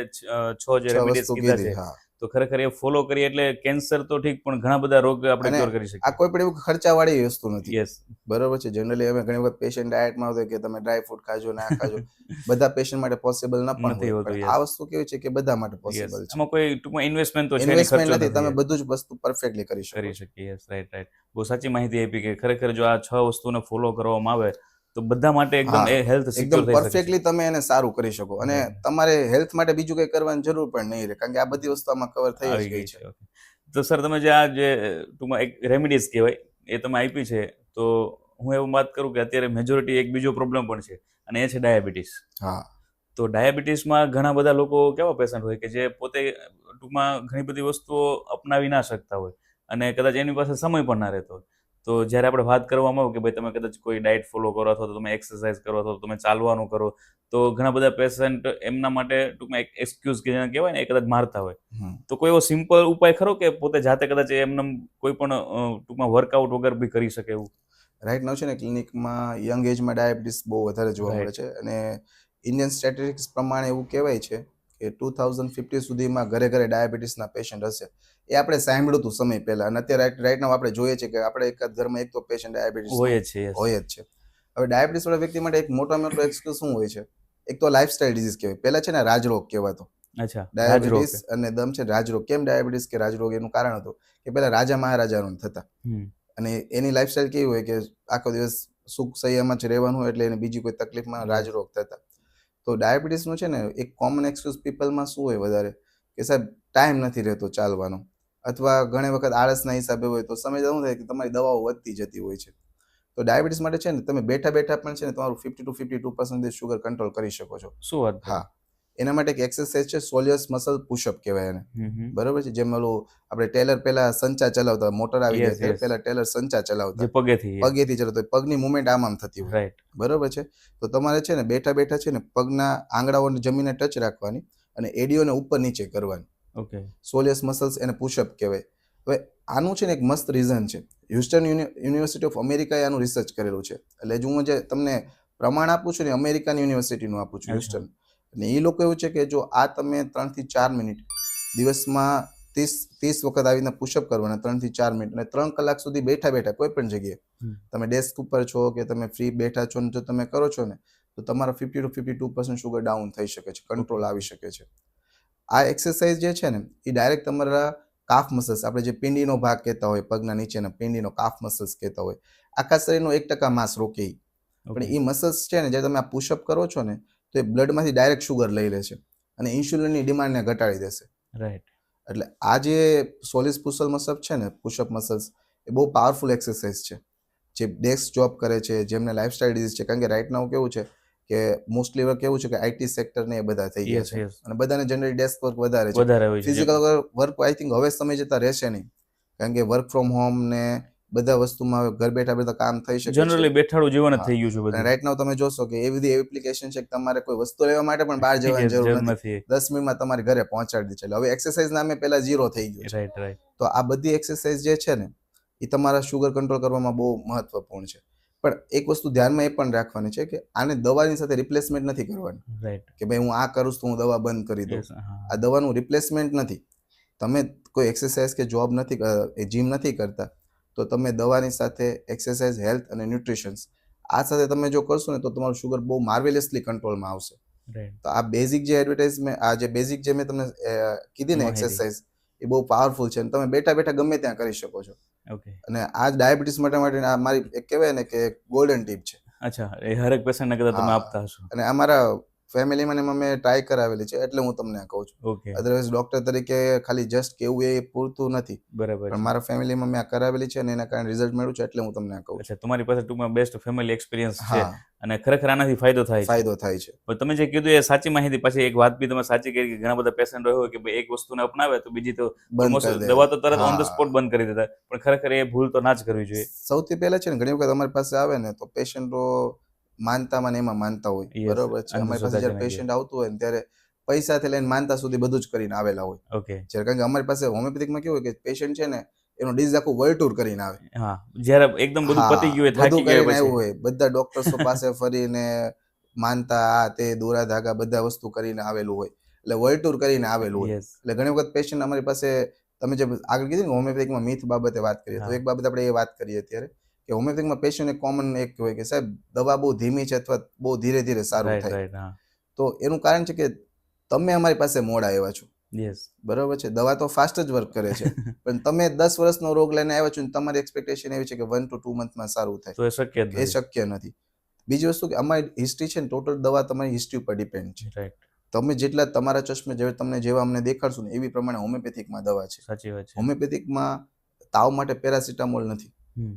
6 જે 6 રેમેડીઝ વસ્તુ કીધા કીધી. છે હા. તો ખરેખર એ ફોલો કરીએ એટલે કેન્સર તો ઠીક પણ ઘણા બધા રોગ આપણે અને ક્યોર કરી આ શકીએ. કોઈ પણ એવું ખર્ચાવાળી વસ્તુ નથી. યસ. બરોબર છે. જનરલી અમે ઘણી વખત પેશન્ટ ડાયટમાં આવતા કે તમે ડ્રાય ફ્રૂટ ખાજો ને આ ખાજો. બધા પેશન્ટ માટે પોસિબલ ન પણ નથી હોય. હોતું. પણ યસ. આ વસ્તુ કેવી છે કે બધા માટે યસ. પોસિબલ છે. આમાં કોઈ ટૂંકમાં ઇન્વેસ્ટમેન્ટ તો છે નહીં, ઇન્વેસ્ટમેન્ટ ખર્ચો નથી. તમે નથી. બધું જ વસ્તુ પરફેક્ટલી કરી શકો કરી છો. શકીએ. Yes, right, right. બહુ સાચી માહિતી આપી કે ખરેખર જો આ 6 વસ્તુને ફોલો કરવામાં આવે તો બધા માટે એકદમ હા, એ હેલ્થ સિક્યોર એકદમ થઈ શકે છે. પરફેક્ટલી તમે એને સારું કરી શકો અને રાઈટ. તમારે હેલ્થ માટે બીજું કંઈ કરવાની જરૂર પણ નહીં રહે, કારણ કે આ બધી વસ્તુ આમાં કવર થઈ જ આવી ગઈ ગઈ છે. છે. ઓકે. તો સર તમે જે આ જે ટૂંકમાં એક રેમેડીઝ કહેવાય એ તમે આપી છે, તો હું એવું વાત કરું કે અત્યારે મેજોરિટી એક બીજો પ્રોબ્લેમ પણ છે અને એ છે ડાયાબિટીસ. હા. તો ડાયાબિટીસમાં ઘણા બધા લોકો કેવા પેશન્ટ હોય કે જે પોતે ટૂંકમાં ઘણી બધી વસ્તુઓ અપનાવી ના શકતા હોય અને કદાચ એની પાસે સમય પણ ના રહેતો હોય. તો જ્યારે આપણે વાત કરવામાં આવે કે ભાઈ તમે કદાચ કોઈ ડાયટ ફોલો કરો અથવા તો તમે એક્સરસાઇઝ કરો અથવા તો તમે ચાલવાનું કરો, તો ઘણા બધા પેશન્ટ એમના માટે ટૂંકમાં એક એક્સક્યુઝ કે જેને કહેવાય ને એ કદાચ મારતા હોય. હમ. તો કોઈ એવો સિમ્પલ ઉપાય ખરો કે પોતે જાતે કદાચ એમને કોઈ પણ ટૂંકમાં વર્કઆઉટ વગર બી કરી શકે એવું? રાઈટ નાઉ છે ને ક્લિનિકમાં યંગ એજમાં ડાયાબિટીસ બહુ વધારે જોવા મળે રાઈટ. છે અને ઇન્ડિયન સ્ટેટિસ્ટિક્સ પ્રમાણે એવું કહેવાય છે કે 2050 સુધીમાં ઘરે ઘરે ડાયાબિટીસના પેશન્ટ હશે. એ આપણે સાંભળ્યું હતું સમય પહેલા અને અત્યારે રાઈટ નાઉ આપણે જોઈએ છીએ કે આપણે એકાદ ઘરમાં એક તો પેશન્ટ ડાયાબિટીસનો હોય જ છે. યસ. હોય જ છે. હવે ડાયાબિટીસ વાળા વ્યક્તિ માટે એક મોટો એક્સક્યુઝ શું હોય છે? એક તો લાઇફસ્ટાઇલ ડિઝીઝ કહેવાય. પહેલા છે ને રાજરોગ કહેવાતો. અચ્છા. રાજરોગ. ડાયાબિટીસ અને દમ છે રાજરોગ. કેમ ડાયાબિટીસ કે રાજરોગ? એનું કારણ હતું કે પહેલા રાજા મહારાજાનું થતા અને એની લાઈફસ્ટાઈલ કેવી હોય કે આખો દિવસ સુખ સંયમમાં જ રહેવાનું હોય એટલે એને બીજી કોઈ તકલીફમાં Yes. રાજરોગ થતા. તો ડાયાબિટીસનું છે ને એક કોમન એક્સક્યુઝ પીપલમાં શું હોય વધારે કે સાહેબ ટાઈમ નથી રહેતો ચાલવાનો, અથવા ઘણી વખત આળસના હિસાબે હોય તો સમય શું થાય કે તમારી દવાઓ વધતી જતી હોય છે. તો ડાયાબિટીસ માટે છે ને તમે બેઠા બેઠા પણ છે ને તમારું 50 to 52% શુગર કંટ્રોલ કરી શકો છો. શું વાત કરો? હા, એના માટે એક એક્સરસાઇઝ છે સોલિયસ મસલ પુશઅપ કહેવાય એને, હમ. બરોબર છે. જેમ ઓલું આપણે ટેલર પહેલા સંચા ચલાવતા, મોટર આવી ગઈ Yes, ત્યારે yes. પહેલા ટેલર સંચા ચલાવતા, જે પગેથી પગેથી ચલાવતા, પગની મુવમેન્ટ આમ થતી હોય, રાઈટ. બરોબર છે. તો તમારે છે ને બેઠા બેઠા છે ને પગના આંગળાઓને જમીને ટચ રાખવાની અને એડીઓને ઉપર નીચે કરવાની. ઓકે. સોલિયસ મસલ્સ એને પુશઅપ કહેવાય. હવે આનું છે ને એક મસ્ત રીઝન છે. હ્યુસ્ટન યુનિવર્સિટી ઓફ અમેરિકાએ આનું રિસર્ચ કરેલું છે. એટલે હું જે તમને પ્રમાણ આપું છું ને અમેરિકન યુનિવર્સિટીનું આપું છું, અચ્છા. હ્યુસ્ટન. અને એ લોકો એવું છે કે જો આ તમે 3 થી 4 મિનિટ દિવસમાં 30 વખત આવીને પુશઅપ કરવાના 3 થી 4 મિનિટ, અને 3 કલાક સુધી બેઠા બેઠા કોઈ પણ જગ્યાએ હમ. તમે ડેસ્ક ઉપર છો કે તમે ફ્રી બેઠા છો ને જો તમે કરો છો ને તો તમારા 50 to 52% શુગર ડાઉન થઈ શકે છે, કંટ્રોલ આવી શકે છે. આ એક્સરસાઇઝ જે છે ને એ ડાયરેક્ટ તમારા કાફ મસલ્સ, આપણે જે પિંડીનો ભાગ કહેતા હોય, પગના નીચેના પિંડીનો કાફ મસલ્સ કહેતા હોય, આખા શરીરનો 1% માસ રોકે ઈ. પણ ઓકે. એ મસલ્સ છે ને જે તમે આ પુશઅપ કરો છો ને તો એ બ્લડમાંથી ડાયરેક્ટ શુગર લઈ લે છે અને ઇન્સ્યુલિનની ડિમાન્ડને ઘટાડી દેશે. રાઈટ. એટલે આ જે સોલિસ પુશલ મસઅપ છે ને, પુશઅપ મસલ્સ, એ બહુ પાવરફુલ એક્સરસાઇઝ છે જે ડેસ્ક જોબ કરે છે, જેમને લાઇફસ્ટાઇલ ડિઝીઝ છે. કારણ કે રાઈટ નાઉ કેવું છે કે મોસ્ટલી હવે કેવું છે કે આઈટી સેક્ટર ને એ બધા થઈ ગયા યસ, છે યસ. અને બધાને જનરલી ડેસ્ક વર્ક વધારે છે. વધારે હોય છે. ફિઝિકલ વર્ક આઈ થિંક હવે સમય જતા રહેશે નહીં, કારણ કે વર્ક ફ્રોમ હોમ ને બધા વસ્તુમાં હવે ઘર બેઠા બેઠા કામ થઈ શકે છે. જનરલી બેઠાડું જીવન જ હા. થઈ ગયું છે અને બધું. રાઈટ નાઉ તમે જોશો કે એ બધી એપ્લિકેશન છે કે તમારે કોઈ વસ્તુ લેવા માટે પણ બહાર જવાની Yes, જરૂર જરૂર નથી, નથી. 10 મિનિટમાં તમારી ઘરે પહોંચાડી દે છે. એટલે હવે એક્સરસાઇઝ નામે પહેલા ઝીરો થઈ ગયું છે. Right, right. તો આ બધી એક્સરસાઇઝ જે છે ને એ તમારા શુગર કંટ્રોલ કરવામાં બહુ મહત્વપૂર્ણ છે. પણ એક વસ્તુ ધ્યાનમાં એ પણ રાખવાની છે કે આને દવાની સાથે રિપ્લેસમેન્ટ નથી કરવાની રાઈટ. કે ભાઈ હું આ કરું છું તો હું દવા બંધ કરી દઉં. યસ. હા. આ દવાનું રિપ્લેસમેન્ટ નથી. તમે કોઈ એક્સરસાઇઝ કે જોબ નથી, જીમ નથી કરતા, તો તમે દવાની સાથે એક્સરસાઇઝ, હેલ્થ અને ન્યુટ્રિશન્સ આ સાથે તમે જો કરશો ને તો તમારું શુગર બહુ માર્વેલિયસલી કંટ્રોલમાં આવશે. રાઈટ. તો આ બેઝિક જે એડવર્ટાઇઝમેન્ટ, આ જે બેઝિક જે મેં તમને કીધી ને માહિતી. એક્સરસાઇઝ, એ બહુ પાવરફુલ છે અને તમે બેઠા બેઠા ગમે ત્યાં કરી શકો છો. ઓકે. અને આ ડાયાબિટીસ માટે આ મારી એક કહેવાય ને કે ગોલ્ડન ટીપ છે. અચ્છા, એ હરેક પેશન્ટને કદાચ તમે હા. આપતા હશો. અને અમારા ફેમિલીમાં મેં ટ્રાય કરાવેલી છે એટલે હું તમને કહું છું. ઓકે. અધરવાઇઝ ડોક્ટર તરીકે ખાલી જસ્ટ કેવું એ પૂરતું નથી, બરાબર પણ છે. મારા ફેમિલીમાં મેં આ કરાવેલી છે અને એના કારણે રિઝલ્ટ મળ્યું છે એટલે હું તમને આ કહું છું. અચ્છા, તમારી પાસે ટૂંકમાં બેસ્ટ ફેમિલી એક્સપિરિયન્સ છે હા, અને ખરેખર આનાથી ફાયદો થાય છે. ફાયદો થાય છે. પણ તમે જે કીધું એ સાચી માહિતી. પાછી એક વાત બી તમે સાચી કરી કે ઘણા બધા પેશન્ટો હોય કે ભાઈ એક વસ્તુને અપનાવે તો બીજી તો બંધ ઓલમોસ્ટ કરી દે. દવા તો તરત ઓન ધ હા. સ્પોટ બંધ કરી દેતા. પણ ખરેખર એ ભૂલ તો ના જ કરવી જોઈએ. સૌથી પહેલા છે ને ઘણી વખત અમારી પાસે આવે ને તો પેશન્ટો માનતામાં ને એમાં માનતા હોય, Yes, બરોબર છે. અમારી પાસે અંધશ્રદ્ધા જ્યારે જેને કહે. પેશન્ટ આવતું હોય ને ત્યારે પૈસાથી લઈને માનતા સુધી બધું જ કરીને આવેલા હોય. ઓકે. જ્યારે કારણ કે અમારી પાસે હોમિયોપેથિકમાં કેવું હોય કે પેશન્ટ છે ને એનો ડીઝ આખું વર્લ્ડ ટૂર કરીને આવે. હા, જ્યારે એકદમ બધું પતી ગયું હોય, બધું થાકી ગયા કરીને પછી. આવ્યું હોય, બધા ડોક્ટર્સો પાસે ફરીને માનતા આ તે દોરા ધાગા બધા વસ્તુ કરીને આવેલું હોય, એટલે વર્લ્ડ ટૂર કરીને આવેલું હોય. યસ. એટલે ઘણી વખત પેશન્ટ અમારી પાસે, તમે જે આગળ કીધું ને હોમિયોપેથિકમાં મિથ બાબતે વાત કરીએ તો હા. એક બાબત આપણે એ વાત કરીએ અત્યારે કે હોમિયોપેથિકમાં પેશન્ટ એક કોમન એક હોય કે સાહેબ દવા બહુ ધીમી છે અથવા બહુ ધીરે ધીરે સારું રાઈટ, થાય. રાઈટ. હા. તો એનું કારણ છે કે તમે અમારી પાસે મોડા આવ્યા છો, યસ. બરોબર છે. દવા તો ફાસ્ટ જ વર્ક કરે છે પણ તમે 10 વર્ષનો રોગ લઈને આવ્યા છો ને તમારી એક્સપેક્ટેશન એવી છે કે 1 to 2 મંથમાં સારું થાય. તો એ શક્ય જ એ નથી. શક્ય નથી. બીજી વસ્તુ કે અમારી હિસ્ટ્રી છે ને ટોટલ દવા તમારી હિસ્ટ્રી ઉપર ડિપેન્ડ છે. રાઈટ. તમે જેટલા તમારા ચશ્મે તમને જેવા અમને દેખાડશું ને એવી પ્રમાણે હોમિયોપેથિકમાં દવા છે. સાચી વાત છે. હોમિયોપેથિકમાં તાવ માટે પેરાસિટામોલ નથી, હમ.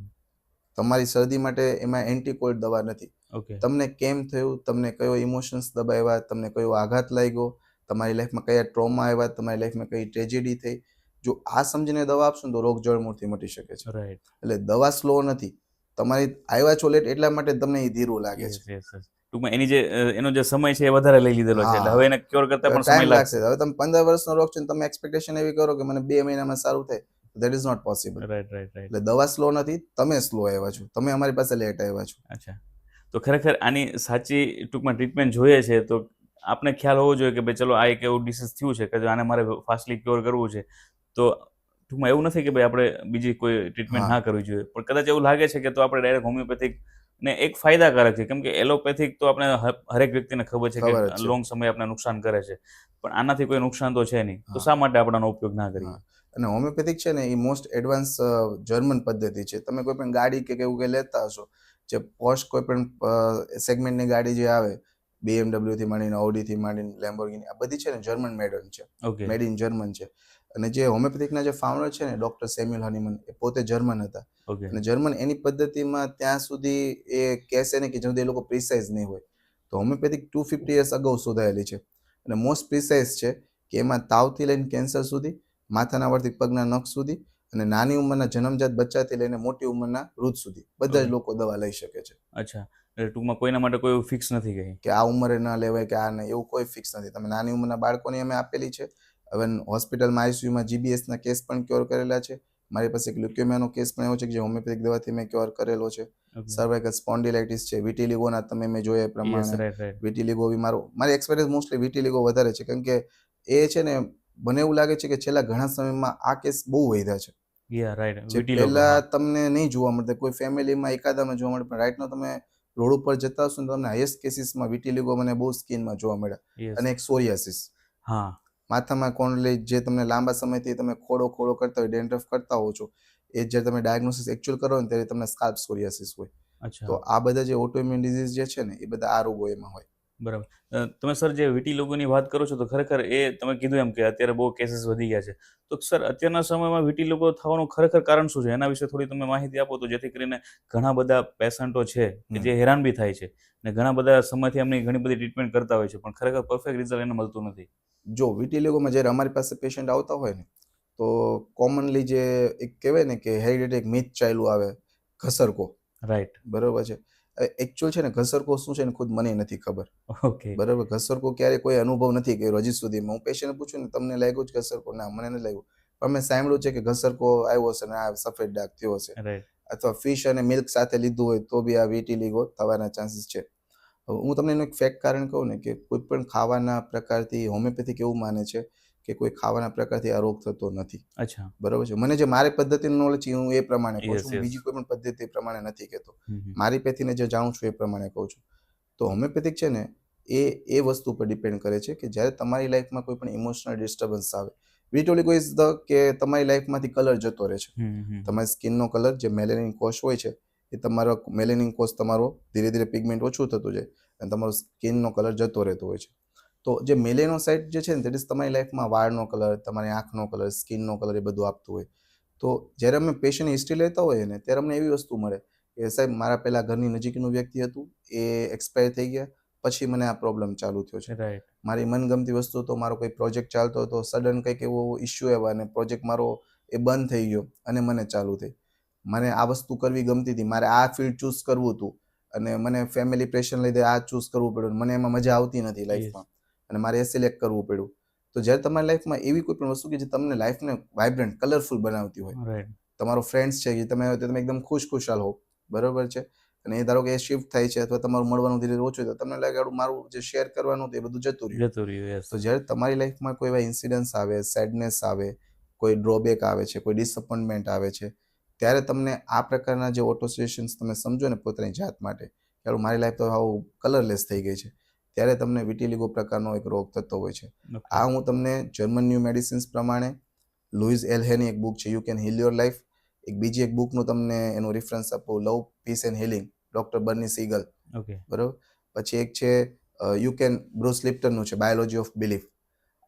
તમારી શરદી માટે એમાં એન્ટીકોલ્ડ દવા નથી. ઓકે. તમને કેમ થયું, તમને કયો ઇમોશન્સ દબાવ્યા, તમને કયો આઘાત લાગ્યો, તમારી લાઈફમાં કયા ટ્રોમા આવ્યા, તમારી લાઈફમાં કઈ ટ્રેજેડી થઈ, જો આ સમજીને દવા આપશો ને તો રોગ જળમૂળથી મટી શકે છે. રાઈટ. એટલે દવા સ્લો નથી. તમારી આવ્યા છો લેટ એટલા માટે તમને એ ધીરું લાગે યસ, છે. Yes, yes. ટૂંકમાં એની જે એનો જે સમય છે એ વધારે લઈ લીધેલો છે. એટલે હા. હવે એને ક્યોર કરતા પણ સમય ટાઈમ લાગશે. લાગશે. હવે તમે 15 વર્ષનો રોગ છે ને તમે એક્સપેક્ટેશન એવી કરો કે મને 2 મહિનામાં સારું થાય, that is not possible. Right, right, right. એટલે દવા સ્લો નથી, તમે સ્લો આવ્યા છો, તમે અમારી પાસે લેટ આવ્યા છો. અચ્છા. તો ખરેખર આની સાચી ટૂંકમાં ટ્રીટમેન્ટ જોઈએ છે તો આપણે ખ્યાલ હોવો જોઈએ કે ભાઈ ચલો આ એક એવું ડિસીઝ થયું છે કે જો આને મારે ફાસ્ટલી ક્યોર કરવું છે તો ટૂંકમાં એવું નથી કે ભાઈ આપણે બીજી કોઈ ટ્રીટમેન્ટ હા. ના કરવી જોઈએ. પણ કદાચ એવું લાગે છે કે તો આપણે ડાયરેક્ટ હોમિયોપેથિક ને એક ફાયદાકારક છે. કેમ કે એલોપેથિક તો આપણે હરેક વ્યક્તિને ખબર છે ખબર જ કે છે. લોંગ સમય આપણે નુકસાન કરે છે. પણ આનાથી કોઈ નુકસાન તો છે નહીં. તો હા. શા માટે આપણે આનો ઉપયોગ ના કરીએ? હા. અને હોમિયોપેથિક છે ને એ મોસ્ટ એડવાન્સ જર્મન પદ્ધતિ છે. તમે કોઈ પણ ગાડી કે એવું કંઈ લેતા હશો, જે પોસ્ટ કોઈ પણ સેગમેન્ટની ગાડી જે આવે, BMW થી માંડીને Audi થી માંડીને Lamborghini, આ બધી છે ને જર્મન મેડન છે, ઓકે. મેડ ઇન જર્મન છે. અને જે હોમિયોપેથિકના જે ફાઉન્ડર છે ને ડોક્ટર સેમ્યુઅલ હનીમન, એ પોતે જર્મન હતા. ઓકે. અને જર્મન એની પદ્ધતિમાં ત્યાં સુધી એ કહેશે ને કે જ્યાં સુધી એ લોકો પ્રિસાઇઝ નહીં હોય. તો હોમિયોપેથિક 250 યર્સ અગાઉ શોધાયેલી છે. અને મોસ્ટ પ્રિસાઇઝ છે કે એમાં તાવથી લઈને કેન્સર સુધી, માથાના વાળથી પગના નખ સુધી અને નાની ઉંમરના જન્મજાત બચ્ચાથી લઈને મોટી ઉંમરના વૃદ્ધ સુધી બધા જ લોકો દવા લઈ શકે છે. અચ્છા, એટલે ટૂંકમાં કોઈના માટે કોઈ એવું ફિક્સ નથી ગઈ. કે આ ઉંમરે ન લેવાય કે આ નહીં, એવું કોઈ ફિક્સ નથી. તમે નાની ઉંમરના બાળકોની અમે આપેલી છે. હવે હોસ્પિટલમાં આઈસીયુમાં જીબીએસના કેસ પણ ક્યોર કરેલા છે. મારી પાસે એક લ્યુકેમિયાનો કેસ પણ એવો છે કે જે હોમિયોપેથિક દવાથી મેં ક્યોર કરેલો છે. સર્વાઇકલ સ્પોન્ડિલાઇટિસ છે, વિટિલિગોના તમે મેં જોયા એ પ્રમાણે વિટિલિગો બી મારી એક્સપિરિયન્સ મોસ્ટલી વિટિલિગો વધારે છે, કારણ કે એ છે ને મને એવું લાગે છે કે છેલ્લા ઘણા સમયમાં આ કેસ બહુ વધ્યા છે. જે પહેલા તમને નહીં જોવા મળતા, કોઈ ફેમિલીમાં એકાદામાં જોવા મળે, પણ રાઈટનો તમે રોડ ઉપર જતા હશો ને તમને હાઈએસ્ટ કેસીસમાં વિટિલિગો મને બહુ સ્કિનમાં જોવા મળ્યા. અને એક સોરિયાસિસ, માથામાં કોન્ડલી, જે તમને લાંબા સમયથી તમે ખોડો કરતા હોય, ડેન્ડ્રફ કરતા હો છો, એ જે તમે ડાયગ્નોસિસ એકચ્યુઅલ કરો ને ત્યારે તમને સ્કાલ્પ સોરિયાસિસ હોય. તો આ બધા જે ઓટોઇમ્યુન ડિઝીઝ જે છે ને એ બધા આ રોગો એમાં હોય. બરાબર. તમે સર જે વિટિલિગોની વાત કરો છો તો ખરેખર એ તમે કીધું એમ કે અત્યારે બહુ કેસીસ વધી ગયા છે, તો સર અત્યારના સમયમાં વિટિલિગો થવાનું ખરેખર કારણ શું છે? એના વિશે થોડી તમે માહિતી આપો તો જેથી કરીને ઘણા બધા પેશન્ટો છે કે જે હેરાન બી થાય છે ને ઘણા બધા સમયથી એમની ઘણી બધી ટ્રીટમેન્ટ કરતા હોય છે પણ ખરેખર પરફેક્ટ રિઝલ્ટ એને મળતું નથી. જો વિટિલિગોમાં જ્યારે અમારી પાસે પેશન્ટ આવતા હોય ને તો કોમનલી જે એક કહેવાય ને કે હેરિડિટી મિથ ચાલ્યું આવે, ઘસરકો. રાઈટ. બરોબર છે. એકચ્યુઅલ છે ને ઘસરકો શું છે ને ખુદ મને નથી ખબર. ઓકે. બરાબર. ઘસરકો ક્યારે કોઈ અનુભવ નથી કર્યો હજી સુધીમાં. હું પેશન્ટ પૂછું ને તમને લાગ્યું છે ઘસરકો? ના, મને નથી લાગ્યું. પણ મેં સાંભળ્યું છે કે ઘસરકો આવ્યો છે ને આ સફેદ ડાઘ થયો છે. રાઈટ. અથવા ફિશ અને મિલ્ક સાથે લીધું હોય તો બી આ વિટિલિગો થવાના ચાન્સીસ છે. હું તમને એનું એક ફેક્ટ કારણ કહું ને કે કોઈ પણ ખાવાના પ્રકારથી હોમિયોપેથિક એવું માને છે કે કોઈ ખાવાના પ્રકારથી આ રોગ થતો નથી. અચ્છા. બરોબર છે. મને જે મારી પદ્ધતિનું નોલેજ હું એ પ્રમાણે કહું છું. બીજી કોઈ પણ પદ્ધતિ પ્રમાણે નથી કહેતો. મારી પેથીને જે જાણું છું એ પ્રમાણે કહું છું. તો હોમિયોપેથિક છે ને એ વસ્તુ પર ડિપેન્ડ કરે છે કે જ્યારે તમારી લાઈફમાં કોઈ પણ ઇમોશનલ ડિસ્ટર્બન્સ આવે, વિટિલિગો ઇઝ ધ કે તમારી લાઈફમાંથી કલર જતો રહે છે. તમારી સ્કિનનો કલર, જે મેલેનિન કોષ હોય છે, એ તમારો મેલેનિન કોષ તમારો ધીરે ધીરે પિગમેન્ટ ઓછું થતું જાય અને તમારો સ્કિનનો કલર જતો રહેતો હોય છે. તો જે મેલેનોસાઇટ જે છે ને દેટ ઇઝ તમારી લાઈફમાં વાળનો કલર, તમારી આંખનો કલર, સ્કિનનો કલર એ બધું આપતું હોય. તો જ્યારે અમે પેશન્ટ હિસ્ટ્રી લેતા હોઈએ ને ત્યારે અમને એવી વસ્તુ મળે કે સાહેબ મારા પહેલા ઘરની નજીકનું વ્યક્તિ હતું, એ એક્સપાયર થઈ ગયા, પછી મને આ પ્રોબ્લેમ ચાલુ થયો છે. રાઈટ. મારી મનગમતી વસ્તુ તો મારો કોઈ પ્રોજેક્ટ ચાલતો હતો, સડન કંઈક એવો ઇસ્યુ આવ્યો અને પ્રોજેક્ટ મારો એ બંધ થઈ ગયો અને મને ચાલુ થઈ. મને આ વસ્તુ કરવી ગમતી હતી, મારે આ ફિલ્ડ ચૂઝ કરવું હતું અને મને ફેમિલી પ્રેશર લીધે આ ચૂઝ કરવું પડ્યું, મને એમાં મજા આવતી નથી લાઈફમાં અને મારે એ સિલેક્ટ કરવું પડ્યું. તો જ્યારે તમારી લાઈફમાં એવી કોઈ પણ વસ્તુ કે જે તમને લાઈફને વાઇબ્રન્ટ, કલરફુલ બનાવતી હોય, તમારો ફ્રેન્ડ્સ છે કે તમે એકદમ ખુશખુશાલ હો, બરોબર છે, અને એ ધારો કે એ શિફ્ટ થાય છે અથવા તમારું મળવાનું ધીરે ઓછું તો તમને લાગે મારું જે શેર કરવાનું હતું એ બધું જતું રહ્યું. તો જ્યારે તમારી લાઈફમાં કોઈ એવા ઇન્સિડન્ટ્સ આવે, સેડનેસ આવે, કોઈ ડ્રોબેક આવે છે, કોઈ ડિસઅપોઇન્ટમેન્ટ આવે છે, ત્યારે તમને આ પ્રકારના જે ઓટોસિએશન્સ તમે સમજો ને પોતાની જાત માટે કે મારી લાઈફ તો આવું કલરલેસ થઈ ગઈ છે, ત્યારે તમને વિટિલિગો પ્રકારનો એક રોગ થતો હોય છે. આ હું તમને જર્મન ન્યૂ મેડિસિન્સ પ્રમાણે લુઈઝ એલ્હેની એક બુક છે you can heel your life, એક બીજી એક બુકનું તમને એનું રેફરન્સ આપું, લવ, પીસ એન્ડ હિલિંગ, ડોક્ટર બર્ની સીગલ. બરોબર. પછી એક છે યુ કેન, બ્રુસ લિપ્ટનનું છે બાયોલોજી ઓફ બિલીફ.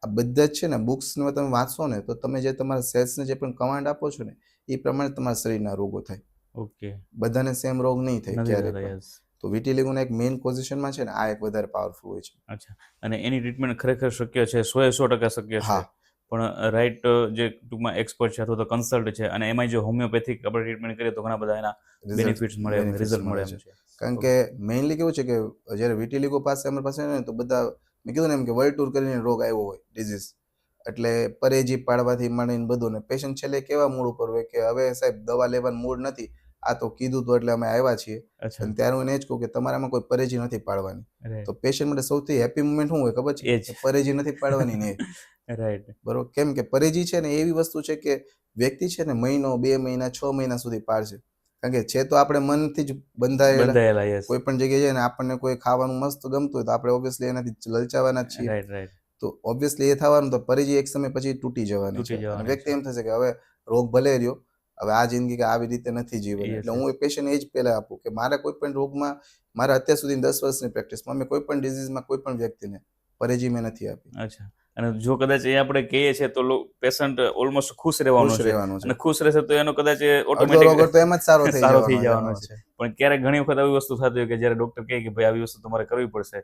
આ બધા જ છે ને બુક્સને તમે વાંચશો ને તો તમે જે તમારા સેલ્સને જે પણ કમાન્ડ આપો છો ને એ પ્રમાણે તમારા શરીરના રોગો થાય. ઓકે. બધાને સેમ રોગ નહીં થાય ક્યારેય પણ. તો વિટિલિગોના એક મેઇન પોઝિશનમાં છે ને આ એક વધારે પાવરફુલ હોય છે. અચ્છા. અને એની ટ્રીટમેન્ટ ખરેખર શક્ય છે, 100% શક્ય છે. પણ રાઈટ જે ટૂંકમાં એક્સપર્ટ છે અથવા તો કન્સલ્ટ છે અને એમાં જો હોમિયોપેથિક આપણે ટ્રીટમેન્ટ કરીએ તો ઘણા બધા એના બેનિફિટ્સ મળે, રિઝલ્ટ મળે છે. કારણ કે મેઇનલી કેવું છે કે જ્યારે વિટિલિગો પાસે અમારી પાસે ને તો બધા મેં કીધું ને એમ કે વર્લ્ડ ટૂર કરીને રોગ આવ્યો હોય, ડિઝીઝ, એટલે પરેજી પાડવાથી માંડીને બધું, ને પેશન્ટ છેલ્લે કેવા મૂડ ઉપર હોય કે હવે સાહેબ દવા લેવાનું મૂડ નથી, આ તો કીધું તો એટલે અમે આવ્યા છીએ. અને ત્યારે હું એને જ કહું કે તમારામાં કોઈ પરેજી નથી પાડવાની. તો પેશન્ટ માટે સૌથી હેપી મુમેન્ટ શું હોય ખબર છે? પરેજી નથી પાડવાની ને. રાઈટ. બરોબર. કેમ કે પરેજી છે ને એવી વસ્તુ છે કે વ્યક્તિ છે ને મહિનો, 2 મહિના, 6 મહિના સુધી પાડશે. કારણ કે છે તો આપણે મનથી જ બંધાયેલા. કોઈ પણ જગ્યાએ જાય ને આપણને કોઈ ખાવાનું મસ્ત ગમતું હોય તો આપણે ઓબ્વિયસલી એનાથી લલચાવાના જ છીએ. તો ઓબ્વિયસલી એ થવાનું, તો પરેજી એક સમય પછી તૂટી જવાની છે. અને વ્યક્તિ એમ થશે કે હવે રોગ ભલે રહ્યો, હવે આ જિંદગી કે આવી રીતે નથી જીવવાની. એટલે હું એ પેશન્ટ એ જ પહેલા આપું કે મારા કોઈ પણ રોગમાં, મારા અત્યાર સુધી 10 વર્ષની પ્રેક્ટિસમાં મેં કોઈ પણ ડિઝીઝમાં કોઈ પણ વ્યક્તિને પરેજી મેં નથી આપી. અચ્છા. અને જો કદાચ એ આપણે કહીએ છીએ તો પેશન્ટ ઓલમોસ્ટ ખુશ રહેવાનું છે અને ખુશ રહેશે તો એનો કદાચ ઓટોમેટિક તો એમ જ સારો થઈ જવાનો છે. પણ ક્યારેક ઘણી વખત આવી વસ્તુ થતી હોય કે જ્યારે ડોક્ટર કહે કે ભાઈ આવી વસ્તુ તમારે કરવી પડશે,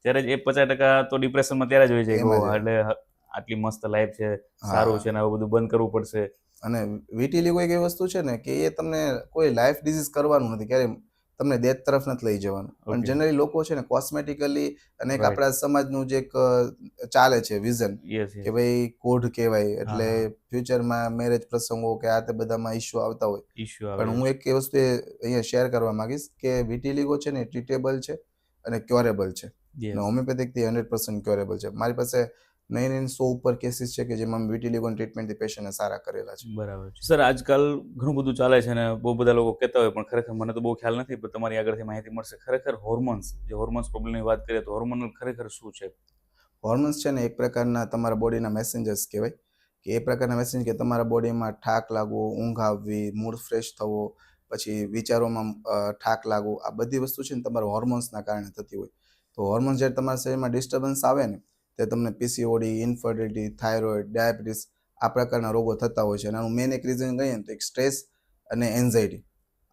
ત્યારે જ એ 50% તો ડિપ્રેશનમાં ત્યારે જ હોય છે કે એમાં ઓહ, જ એટલે આટલી મસ્ત લાઈફ છે, સારું હા. છે ને આવું બધું બંધ કરવું પડશે. અને વિટીલિગો એક એવી વસ્તુ છે ને કે એ તમને કોઈ લાઈફ ડિઝીઝ કરવાનું નથી, ક્યારે તમને ડેથ તરફ નથી લઈ જવાનું. પણ ઓકે. જનરલી લોકો છે ને કોસ્મેટિકલી અને એક રાઈટ. આપણા સમાજનું જે એક ચાલે છે વિઝન યસ, કે યસ. ભાઈ કોઢ કહેવાય હા, એટલે હા. ફ્યુચરમાં મેરેજ પ્રસંગો કે આ તે બધામાં ઇશ્યુ આવતા હોય. ઇશ્યુ આવે. પણ હું એક એ વસ્તુ અહીંયા શેર કરવા માંગીશ કે વિટીલિગો છે ને ટ્રીટેબલ છે અને ક્યોરેબલ છે. અને યસ. હોમિયોપેથિકથી 100% ક્યોરેબલ છે. મારી પાસે 9 ઉપર કેસીસ છે કે જેમાં વિટીલિગો ટ્રીટમેન્ટથી પેશન્ટને સારા કરેલા છે. બરાબર છે. સર, આજકાલ ઘણું બધું ચાલે છે ને બહુ બધા લોકો કહેતા હોય, પણ ખરેખર મને તો બહુ ખ્યાલ નથી, પણ તમારી આગળથી માહિતી મળશે. ખરેખર હોર્મોન્સ, જે હોર્મોન્સ પ્રોબ્લેમની વાત કરીએ તો હોર્મોનલ ખરેખર શું છે? હોર્મોન્સ છે ને એક પ્રકારના તમારા બોડીના મેસેન્જર્સ કહેવાય કે એ પ્રકારના મેસેન્જર કે તમારા બોડીમાં થાક લાગવો, ઊંઘ આવવી, મૂડ ફ્રેશ થવો, પછી વિચારોમાં થાક લાગવો, આ બધી વસ્તુ છે ને તમારા હોર્મોન્સના કારણે થતી હોય. તો હોર્મોન્સ જ્યારે તમારા શરીરમાં ડિસ્ટર્બન્સ આવે ને તે તમને પીસીઓડી, ઇન્ફર્ટિલિટી, થાઇરોઇડ, ડાયાબિટીસ આ પ્રકારના રોગો થતા હોય છે. અને આનું મેઇન એક રીઝન કહીએ ને તો એક સ્ટ્રેસ અને એન્ઝાયટી,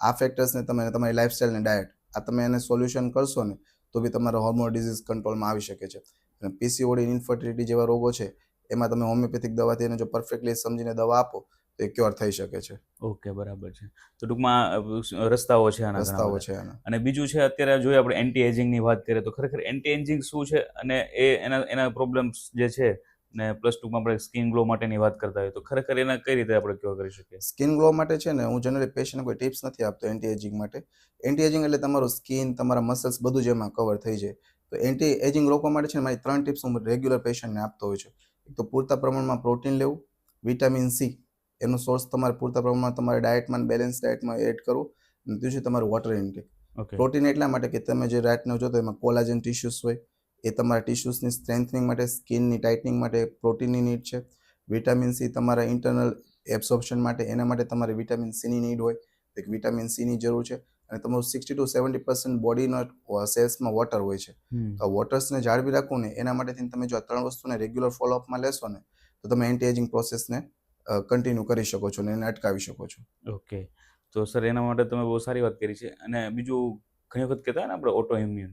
આ ફેક્ટર્સને તમે તમારી લાઇફસ્ટાઈલ અને ડાયટ આ તમે એને સોલ્યુશન કરશો ને તો બી તમારો હોર્મોન ડિઝીઝ કંટ્રોલમાં આવી શકે છે. અને પીસીઓડી, ઇન્ફર્ટિલિટી જેવા રોગો છે એમાં તમે હોમિયોપેથિક દવાથી એને જો પરફેક્ટલી સમજીને દવા આપો તો એ ક્યોર થઈ શકે છે. ઓકે, બરાબર છે. તો ટૂંકમાં રસ્તાઓ છે આના ઘણા રસ્તાઓ બધા. છે આના. અને બીજું છે, અત્યારે જોઈએ આપણે એન્ટી એજિંગની વાત કરીએ તો ખરેખર એન્ટી એજિંગ શું છે અને એના એના પ્રોબ્લેમ્સ જે છે, ને પ્લસ ટૂંકમાં આપણે સ્કિન ગ્લો માટેની વાત કરતા હોય તો ખરેખર એના કઈ રીતે આપણે ક્યોર કરી શકીએ? સ્કિન ગ્લો માટે છે ને હું જનરલી પેશન્ટને કોઈ ટિપ્સ નથી આપતો એન્ટી એજિંગ માટે. એન્ટી એજિંગ એટલે તમારું સ્કિન, તમારા મસલ્સ બધું જ એમાં કવર થઈ જાય. તો એન્ટી એજિંગ રોકવા માટે છે ને મારી 3 ટિપ્સ હું રેગ્યુલર પેશન્ટને આપતો હોઉં છું. એક તો પૂરતા પ્રમાણમાં પ્રોટીન લેવું, વિટામિન સી એનો સોર્સ તમારે પૂરતા પ્રમાણમાં તમારા ડાયટમાં, બેલેન્સ ડાયટમાં એડ કરવું, અને ત્રીજું છે તમારું વોટર ઇન્ટેક. ઓકે. પ્રોટીન એટલા માટે કે તમે જે રાતનો જોતો એમાં કોલાજન ટિશ્યુઝ હોય, એ તમારા ટિશ્યુઝની સ્ટ્રેન્થનિંગ માટે, સ્કિનની ટાઇટનિંગ માટે પ્રોટીનની નીડ છે. વિટામિન સી તમારા ઇન્ટરનલ એબ્સોર્પ્શન માટે, એના માટે તમારે વિટામિન સીની નીડ હોય, એક વિટામિન સીની જરૂર છે. અને તમારું 60 to 70% બોડીના સેલ્સમાં વોટર હોય છે. તો આ વોટર્સને જાળવી રાખવું ને એના માટેથી તમે જો આ 3 વસ્તુને રેગ્યુલર ફોલોઅપમાં લેશો ને તો તમે એન્ટી એજિંગ પ્રોસેસને કન્ટિન્યુ કરી શકો છો અને એને અટકાવી શકો છો. ઓકે. તો સર, એના માટે તમે બહુ સારી વાત કરી છે. અને બીજું, ઘણી વખત કહેતા હોય ને આપણે ઓટો ઇમ્યુન,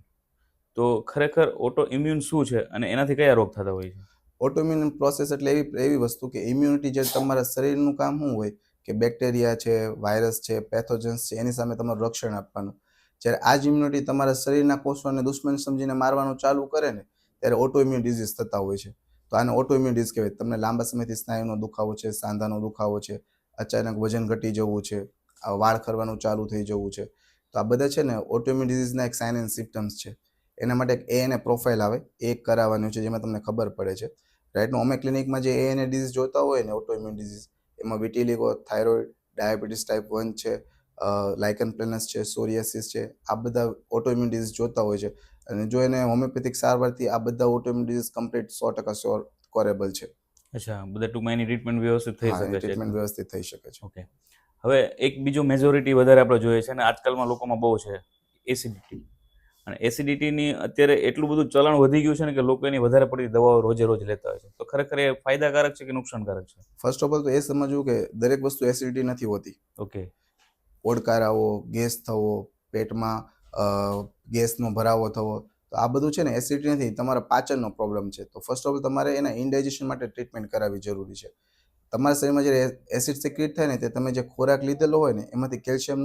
તો ખરેખર ઓટો ઇમ્યુન શું છે અને એનાથી કયા રોગ થતા હોય છે? ઓટોઇમ્યુન પ્રોસેસ એટલે એવી વસ્તુ કે ઇમ્યુનિટી જે તમારા શરીરનું કામ શું હોય કે બેક્ટેરિયા છે, વાયરસ છે, પેથોજન્સ છે એની સામે તમારું રક્ષણ આપવાનું. જ્યારે આ જ ઇમ્યુનિટી તમારા શરીરના કોષોને દુશ્મન સમજીને મારવાનું ચાલુ કરે ને ત્યારે ઓટોઇમ્યુન ડિઝીઝ થતા હોય છે. તો આને ઓટોઇમ્યુન ડિઝીઝ કહેવાય. તમને લાંબા સમયથી સ્નાયુનો દુખાવો છે, સાંધાનો દુખાવો છે, અચાનક વજન ઘટી જવું છે, વાળ ખરવાનું ચાલુ થઈ જવું છે, તો આ બધા છે ને ઓટોઇમ્યુન ડિઝીઝના એક સાઇન એન્ડ સિમ્પટમ્સ છે. એના માટે એક ANA પ્રોફાઇલ આવે, એ કરાવવાનું છે જેમાં તમને ખબર પડે છે. રાઈટનું અમે ક્લિનિકમાં જે ANA ડિઝીઝ જોતા હોય ને ઓટોઇમ્યુન ડિઝીઝ એમાં વિટીલિગો, થાઇરોઇડ, ડાયાબિટીસ ટાઈપ 1 છે, લાઇકન પ્લેનસ છે, સોરિયાસિસ છે, આ બધા ઓટોઇમ્યુન ડિઝીઝ જોતા હોય છે. અને જો એને હોમિયોપેથિક સારવારથી આ બધા ઓટોઇમ્યુન ડિઝીઝ કમ્પ્લીટ 100% શ્યોર કોરેબલ છે. અચ્છા, બધા ટૂંકમાં એની ટ્રીટમેન્ટ વ્યવસ્થિત થઈ હા, શકે એની છે ટ્રીટમેન્ટ એકદમ. વ્યવસ્થિત થઈ શકે છે. ઓકે. હવે એક બીજો મેજોરિટી વધારે આપણે જોઈએ છે ને આજકાલમાં લોકોમાં બહુ છે, એસિડિટી. અને એસિડિટીની અત્યારે એટલું બધું ચલણ વધી ગયું છે ને કે લોકો એની વધારે પડતી દવાઓ રોજે રોજ લેતા હોય છે. તો ખરેખર એ ફાયદાકારક છે કે નુકસાનકારક છે? ફર્સ્ટ ઓફ ઓલ તો એ સમજવું કે દરેક વસ્તુ એસિડિટી નથી હોતી. ઓકે. ઓડકારાવો, ગેસ થવો, પેટમાં ગેસનો ભરાવો થવો, તો આ બધું છે ને એસિડિટી નથી, તમારા પાચનનો પ્રોબ્લેમ છે. તો ફર્સ્ટ ઓફ ઓલ તમારે એના ઇનડાઇજેશન માટે ટ્રીટમેન્ટ કરાવવી જરૂરી છે. તમારા શરીરમાં જે એસિડ સિક્રેટ થાય ને તે તમે જે ખોરાક લીધેલો હોય ને એમાંથી કેલ્શિયમ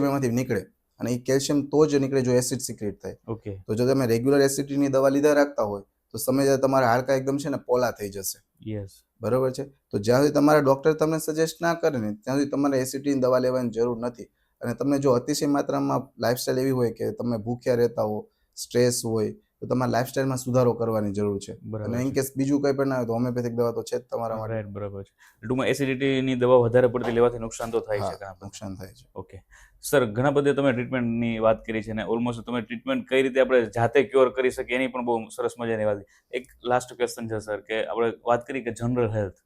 એમાંથી નીકળે, અને એ કેલ્શિયમ તો જ નીકળે જો એસિડ સિક્રેટ થાય. ઓકે. તો જો તમે રેગ્યુલર એસિડિટીની દવા લીધા રાખતા હોય તો સમય તમારા હાડકા એકદમ છે ને પોલા થઈ જશે. યસ. બરોબર છે. તો જ્યાં સુધી તમારા ડોક્ટર તમને સજેસ્ટ ના કરે ને ત્યાં સુધી તમારે એસિડિટીની દવા લેવાની જરૂર નથી. અને તમને જો અતિશય માત્રામાં લાઇફસ્ટાઈલ એવી હોય કે તમે ભૂખ્યા રહેતા હો, સ્ટ્રેસ હોય, તો તમારે લાઇફસ્ટાઈલમાં સુધારો કરવાની જરૂર છે. બરાબર અને ઇન છે. કેસ બીજું કંઈ પણ ના હોય તો હોમિયોપેથિક દવા તો છે જ તમારા માટે. રાઈટ, બરાબર છે. ટૂંકમાં એસિડિટીની દવા વધારે પડતી લેવાથી નુકસાન તો થાય છે હા, ઘણા બધા. નુકસાન થાય છે. ઓકે. સર, ઘણા બધા તમે ટ્રીટમેન્ટની વાત કરી છે અને ઓલમોસ્ટ તમે ટ્રીટમેન્ટ કઈ રીતે આપણે જાતે ક્યોર કરી શકીએ એની પણ બહુ સરસ મજાની વાત. એક લાસ્ટ ક્વેશ્ચન છે સર, કે આપણે વાત કરી કે જનરલ હેલ્થ,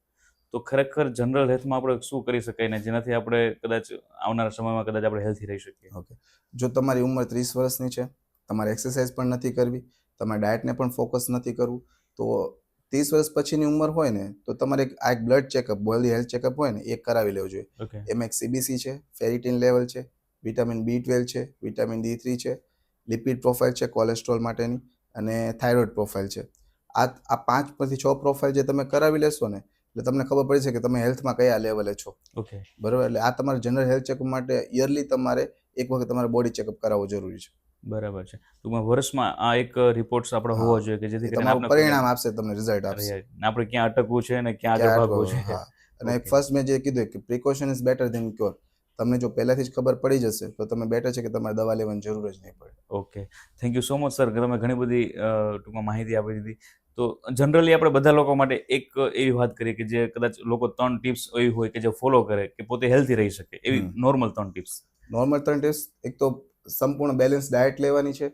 તો ખરેખર જનરલ હેલ્થમાં આપણે શું કરી શકાય ને જેનાથી આપણે કદાચ આવનારા સમયમાં કદાચ આપણે હેલ્થી રહી શકીએ? ઓકે. જો તમારી ઉંમર 30 વર્ષની છે, તમારે એક્સરસાઇઝ પણ નથી કરવી, તમારે ડાયટને પણ ફોકસ નથી કરવું, તો 30 વર્ષ પછીની ઉંમર હોય ને તો તમારે એક blood checkup, body health checkup હોય ને એ કરાવી લેવું જોઈએ. ઓકે. એમાં એક CBC છે, ફેરિટીન લેવલ છે, વિટામિન B12 છે, વિટામિન D3 છે, લિપિડ પ્રોફાઇલ છે કોલેસ્ટ્રોલ માટેની, અને થાઇરોઇડ પ્રોફાઇલ છે. આ 5માંથી 6 પ્રોફાઇલ જે તમે કરાવી લેશો ને એટલે તમને ખબર પડી છે કે તમે હેલ્થમાં કયા લેવલે છો. ઓકે. બરાબર, એટલે આ તમારે જનરલ હેલ્થ ચેકઅપ માટે યરલી તમારે એક વખત તમારે બોડી ચેકઅપ કરાવવો જરૂરી છે. બરાબર છે. ટૂંકમાં વર્ષમાં આ એક રિપોર્ટ્સ આપણે હા. હોવો જોઈએ કે જેથી કરીને તમારું આપણે પરિણામ આપશે, તમને રિઝલ્ટ આપશે. આપણે ક્યાં અટકવું છે અને ક્યાં આગળ ક્યાં ભાગવું છે. હા. અને Okay. ફર્સ્ટ મેં જે કીધું કે precaution is better than cure. તમને જો પહેલાથી જ ખબર પડી જશે તો તમે બેટર છે કે તમારે દવા લેવાની જરૂર જ નહીં પડે. Okay, thank you so much sir કે તમે ઘણી બધી ટૂંકમાં માહિતી આપી દીધી. તો જનરલી આપણે બધા લોકો માટે એક એવી વાત કરીએ કે જે કદાચ લોકો 3 ટિપ્સ એવી હોય કે જે ફોલો કરે કે પોતે હેલ્ધી રહી શકે, એવી નોર્મલ 3 ટિપ્સ. નોર્મલ 3 ટિપ્સ, એક તો સંપૂર્ણ બેલેન્સ ડાયટ લેવાની છે,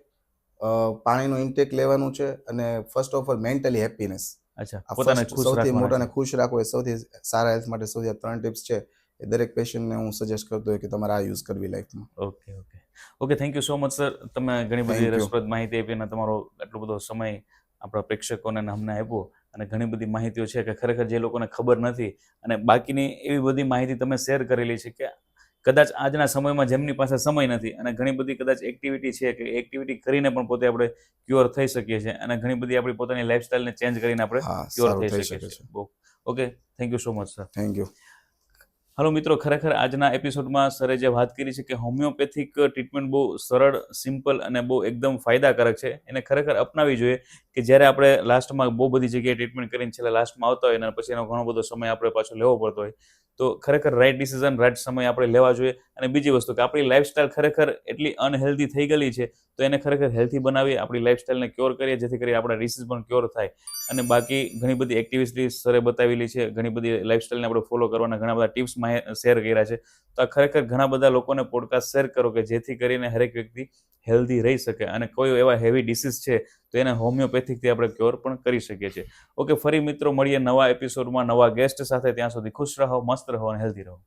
પાણીનો ઇન્ટેક લેવાનું છે, અને first of all mentally happiness. અચ્છા, આ પોતાને ફર્સ્ટ ખુશ સૌથી મોટા રાખવાના અને ખુશ રાખવો એ સૌથી સારા હેલ્થ માટે સૌથી 3 ટિપ્સ છે. એ દરેક પેશન્ટને હું સજેસ્ટ કરતો હોય કે તમારે આ યુઝ કરવી લાઈફમાં. Okay, thank you so much sir. તમે ઘણી બધી Thank you. રસપ્રદ માહિતી આપી અને તમારો આટલો બધો સમય આપણા પ્રેક્ષકોને અને અમને આપ્યો, અને ઘણી બધી માહિતીઓ છે કે ખરેખર જે લોકોને ખબર નથી, અને બાકીની એવી બધી માહિતી તમે શેર કરેલી છે કે કદાચ આજના સમયમાં જેમની પાસે સમય નથી અને ઘણી બધી કદાચ એક્ટિવિટી છે કે એક્ટિવિટી કરીને પણ પોતે આપણે ક્યોર થઈ શકીએ છીએ, અને ઘણી બધી આપણી પોતાની લાઈફસ્ટાઈલને ચેન્જ કરીને આપણે હા, ક્યોર સારું થઈ થઈ શકીએ શકે છીએ. છે. Okay, thank you so much sir. Thank you. Hello મિત્રો, ખરેખર આજના એપિસોડમાં સરે જે વાત કરી છે કે હોમિયોપેથિક ટ્રીટમેન્ટ બહુ સરળ, સિમ્પલ અને બહુ એકદમ ફાયદાકારક છે. એને ખરેખર અપનાવી જોઈએ કે જ્યારે આપણે લાસ્ટમાં બહુ બધી જગ્યાએ ટ્રીટમેન્ટ કરીને છેલ્લે લાસ્ટમાં આવતા હોય અને પછી એનો ઘણો બધો સમય આપણે પાછો લેવો પડતો હોય, તો ખરેખર રાઈટ ડિસિઝન રાઈટ સમય આપણે લેવા જોઈએ. અને બીજી વસ્તુ કે આપણી લાઈફસ્ટાઈલ ખરેખર એટલી અનહેલ્ધી થઈ ગયેલી છે, તો એને ખરેખર હેલ્ધી બનાવી આપણી લાઈફસ્ટાઈલને ક્યોર કરીએ જેથી કરી આપણા ડિસીઝ પણ ક્યોર થાય. અને બાકી ઘણી બધી એક્ટિવિટી સરે બતાવેલી છે, ઘણી બધી લાઈફસ્ટાઈલને આપણે ફોલો કરવાના ઘણા બધા ટિપ્સ શેર કર્યા છે. તો આ ખરેખર ઘણા બધા લોકોને પોડકાસ્ટ શેર કરો કે જેથી કરીને હરેક વ્યક્તિ હેલ્ધી રહી શકે, અને કોઈ એવા હેવી ડિસીઝ છે તો એને હોમિયોપેથિકથી આપણે ક્યોર પણ કરી શકીએ છીએ. ઓકે, ફરી મિત્રો મળીએ નવા એપિસોડમાં નવા ગેસ્ટ સાથે. ત્યાં સુધી ખુશ રહો, મસ્ત રહો અને હેલ્ધી રહો.